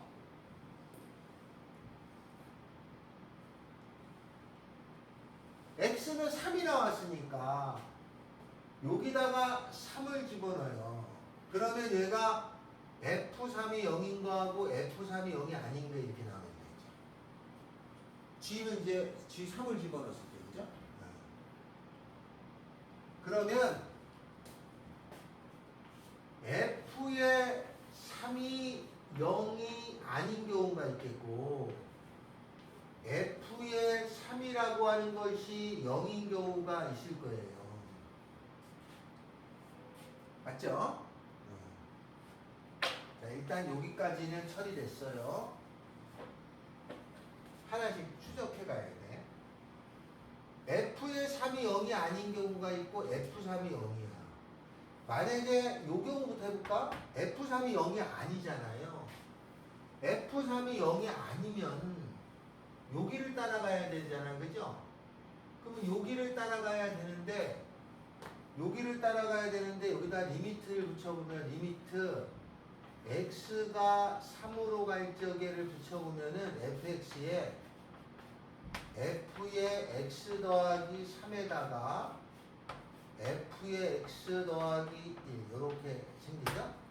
Speaker 1: x는 3이 나왔으니까 여기다가 3을 집어넣어요. 그러면 얘가 F3이 0인 거하고 F3이 0이 아닌 거 이렇게 나오면 되죠. G는 이제 G3을 집어넣었을 때, 그죠? 그러면 F의 3이 0이 아닌 경우가 있겠고 F의 3이라고 하는 것이 0인 경우가 있을 거예요. 맞죠? 자, 일단 여기까지는 처리됐어요. 하나씩 추적해 가야 돼. F의 3이 0이 아닌 경우가 있고 F3이 0이야. 만약에 요 경우부터 해볼까? F3이 0이 아니잖아요. F3이 0이 아니면 여기를 따라가야 되잖아, 그죠? 그러면 여기를 따라가야 되는데 여기다 리미트를 붙여보면 리미트 x가 3으로 갈 적에를 붙여보면은 fx에 f의 x 더하기 3에다가 f의 x 더하기 1 이렇게 생기죠?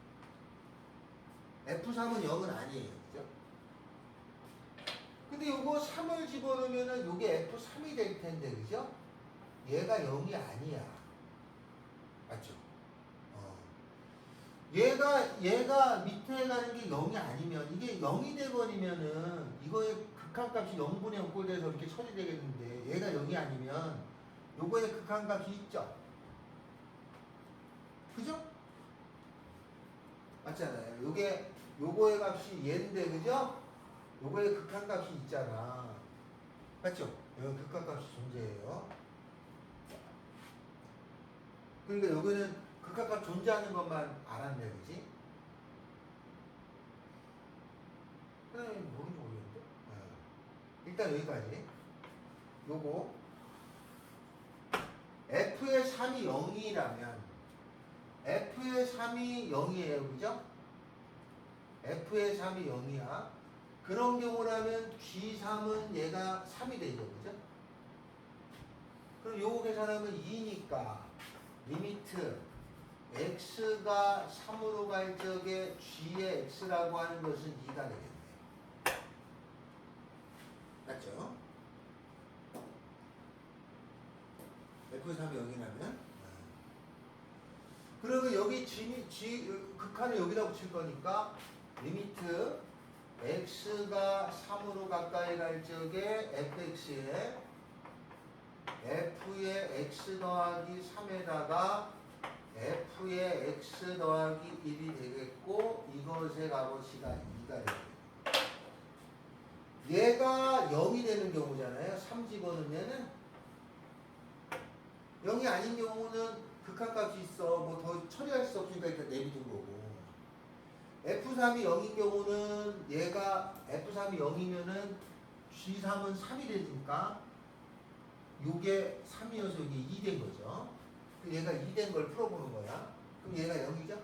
Speaker 1: F3은 0은 아니에요, 그죠? 근데 요거 3을 집어넣으면은 요게 F3이 될 텐데, 그죠? 얘가 0이 아니야. 맞죠? 얘가 밑에 가는 게 0이 아니면, 이게 0이 돼버리면은, 이거의 극한값이 0분의 0꼴 돼서 이렇게 처리되겠는데, 얘가 0이 아니면, 요거의 극한값이 있죠? 그죠? 맞잖아요. 요거의 값이 얘인데, 그죠? 요거의 극한값이 있잖아. 맞죠? 여기 극한값이 존재해요. 그러니까 여기는 극한값 존재하는 것만 알았네, 그지? 그다음에 뭔지 모르겠는데? 일단 여기까지. 요거 F의 3이 0이라면 F의 3이 0이에요, 그죠? F의 3이 0이야. 그런 경우라면 G3은 얘가 3이 되죠, 그죠? 그럼 요거 계산하면 2니까 리미트 x가 3으로 갈 적에 g의 x라고 하는 것은 2가 되겠네. 맞죠? F의 3이 0이라면 그러면 여기 극한을 여기다 붙일 거니까 리미트 x가 3으로 가까이 갈 적에 fx에 f의 x 더하기 3에다가 f의 x 더하기 1이 되겠고 이것의 값어치가 2가 되겠고 얘가 0이 되는 경우잖아요. 3 집어넣으면은 0이 아닌 경우는 극한값이 있어. 뭐 더 처리할 수 없으니까 일단 내비둔 거고 F3이 0인 경우는 얘가 F3이 0이면은 G3은 3이 되니까 요게 3이어서 이게 2 된 거죠. 얘가 2 된 걸 풀어보는 거야. 그럼 얘가 0이죠?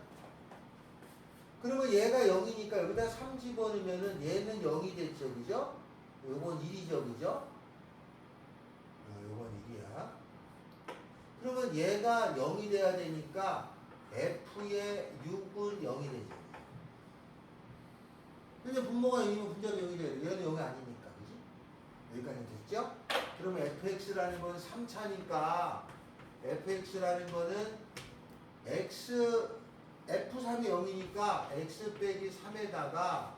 Speaker 1: 그러면 얘가 0이니까 여기다 3 집어넣으면은 얘는 0이 됐죠, 그죠? 요건 1이죠, 그죠? 요건 1이야. 그러면 얘가 0이 돼야 되니까 F의 6은 0이 되죠. 근데 분모가 0이면 분자가 0이 돼야 돼. 얘는 0이 아니니까, 그지? 여기까지 됐죠? 그러면 fx라는 건 3차니까 fx라는 거는 f3이 0이니까 x 빼기 3에다가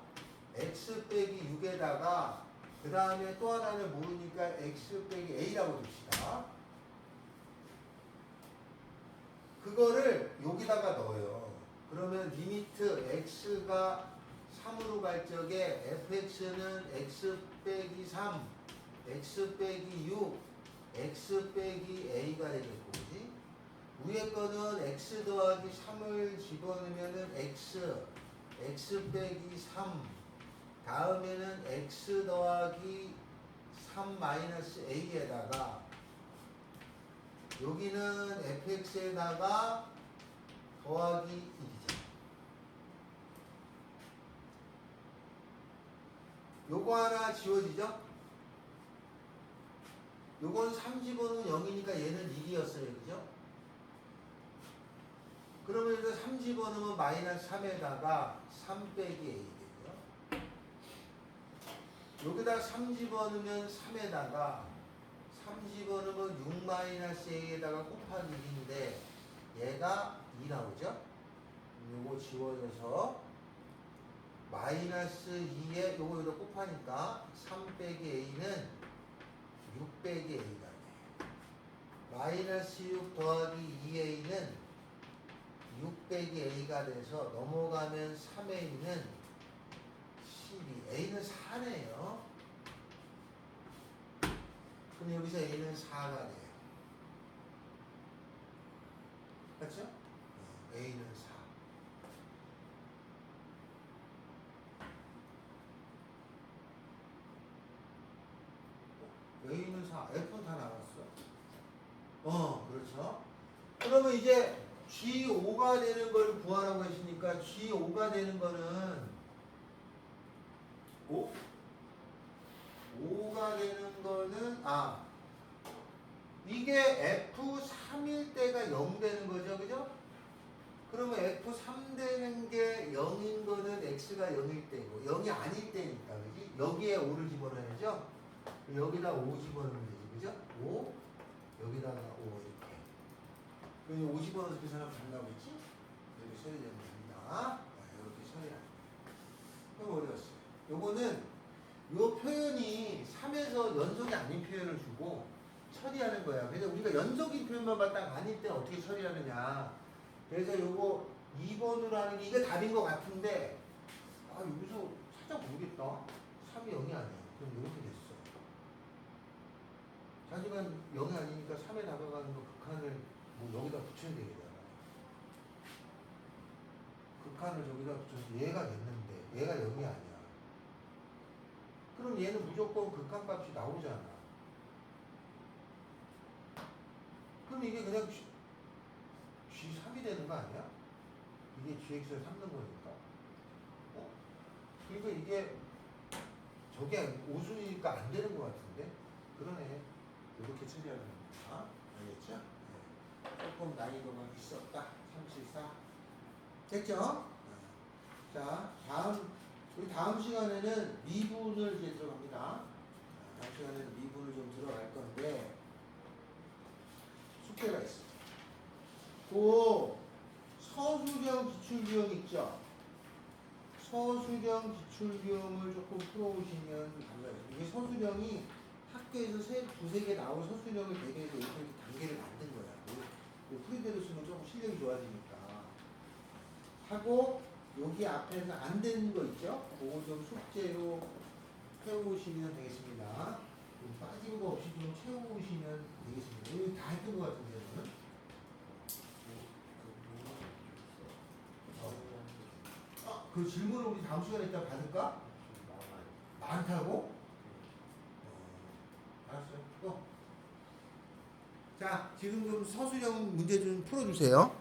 Speaker 1: x 빼기 6에다가 그 다음에 또 하나를 모르니까 x 빼기 a라고 둡시다. 그거를 여기다가 넣어요. 그러면 리미트 x가 3으로 갈 적에 fx는 x 빼기 3 x 빼기 6 x 빼기 a가 되겠고, 그지? 위에 거는 x 더하기 3을 집어넣으면은 x 빼기 3 다음에는 x 더하기 3 마이너스 a에다가 여기는 fx에다가 더하기 1이죠. 요거 하나 지워지죠? 요건 3 집어넣으면 0이니까 얘는 1이었어요, 그죠? 그러면 여기서 3 집어넣으면 마이너스 3에다가 3 빼기 a 되고요. 여기다 3 집어넣으면 3에다가 3 집어넣으면 6 마이너스 a에다가 곱하기 1인데 얘가 2 나오죠? 요거 지워져서 마이너스 2에 요거 여기다 곱하니까 3 빼기 a는 6 빼기 a가 돼. 마이너스 6 더하기 2a는 6 빼기 a가 돼서 넘어가면 3a는 12. a는 4네요. 그럼 여기서 a는 4가 돼요. 그렇죠? a는 4. 여기는 4, F는 다 나왔어. 그렇죠. 그러면 이제 G5가 되는 걸 구하라고 하시니까 G5가 되는 거는 5가 되는 거는 이게 F3일 때가 0 되는 거죠. 그죠? 그러면 F3 되는 게 0인 거는 X가 0일 때고 0이 아닐 때니까 그지? 여기에 5를 집어넣어야죠. 여기다 5 집어넣으면 되지. 그죠? 5 여기다가 5 이렇게. 그럼 5 집어넣어서 그 사람 안 나오겠지? 이렇게 처리되면 됩니다. 이렇게 처리하는. 그럼 어디 갔어요? 요거는 요 표현이 3에서 연속이 아닌 표현을 주고 처리하는 거야. 그래서 우리가 연속인 표현만 봤다가 아닐 때 어떻게 처리하느냐. 그래서 요거 2번으로 하는 게 이게 답인 것 같은데 여기서 찾아보겠다. 3이 0이 아니야. 그럼 이렇게 됐어. 하지만 0이 아니니까 3에 다가가는 거 극한을 여기다 붙여야 되겠다. 극한을 저기다 붙여서 얘가 됐는데 얘가 0이 아니야. 그럼 얘는 무조건 극한값이 나오잖아. 그럼 이게 그냥 G3이 되는 거 아니야? 이게 GX를 삼는 거니까. 그러니까 이게 저게 5순위니까 안 되는 것 같은데? 그러네. 이렇게 처리하는 겁니다. 알겠죠? 네. 조금 난이도가 있었다. 34. 됐죠? 자, 우리 다음 시간에는 미분을 이제 들어갑니다. 다음 시간에는 미분을 좀 들어갈 건데, 숙제가 있어요. 그 서술형 기출비용 있죠? 서술형 기출비용을 조금 풀어오시면 감사하겠습니다. 이게 서술형이 학교에서 두세 개 나온 서술형을 대개해서 이렇게 단계를 만든 거야. 프리대로 쓰면 조금 실력이 좋아지니까. 하고, 여기 앞에서 안 되는 거 있죠? 그거 좀 숙제로 해오시면 되겠습니다. 빠진 거 없이 좀 채워오시면 되겠습니다. 여기 다 했던 것 같은데, 저는. 그 질문을 우리 다음 시간에 이따 받을까? 많다고? 알았어요. 또. 자, 지금 좀 서술형 문제 좀 풀어주세요.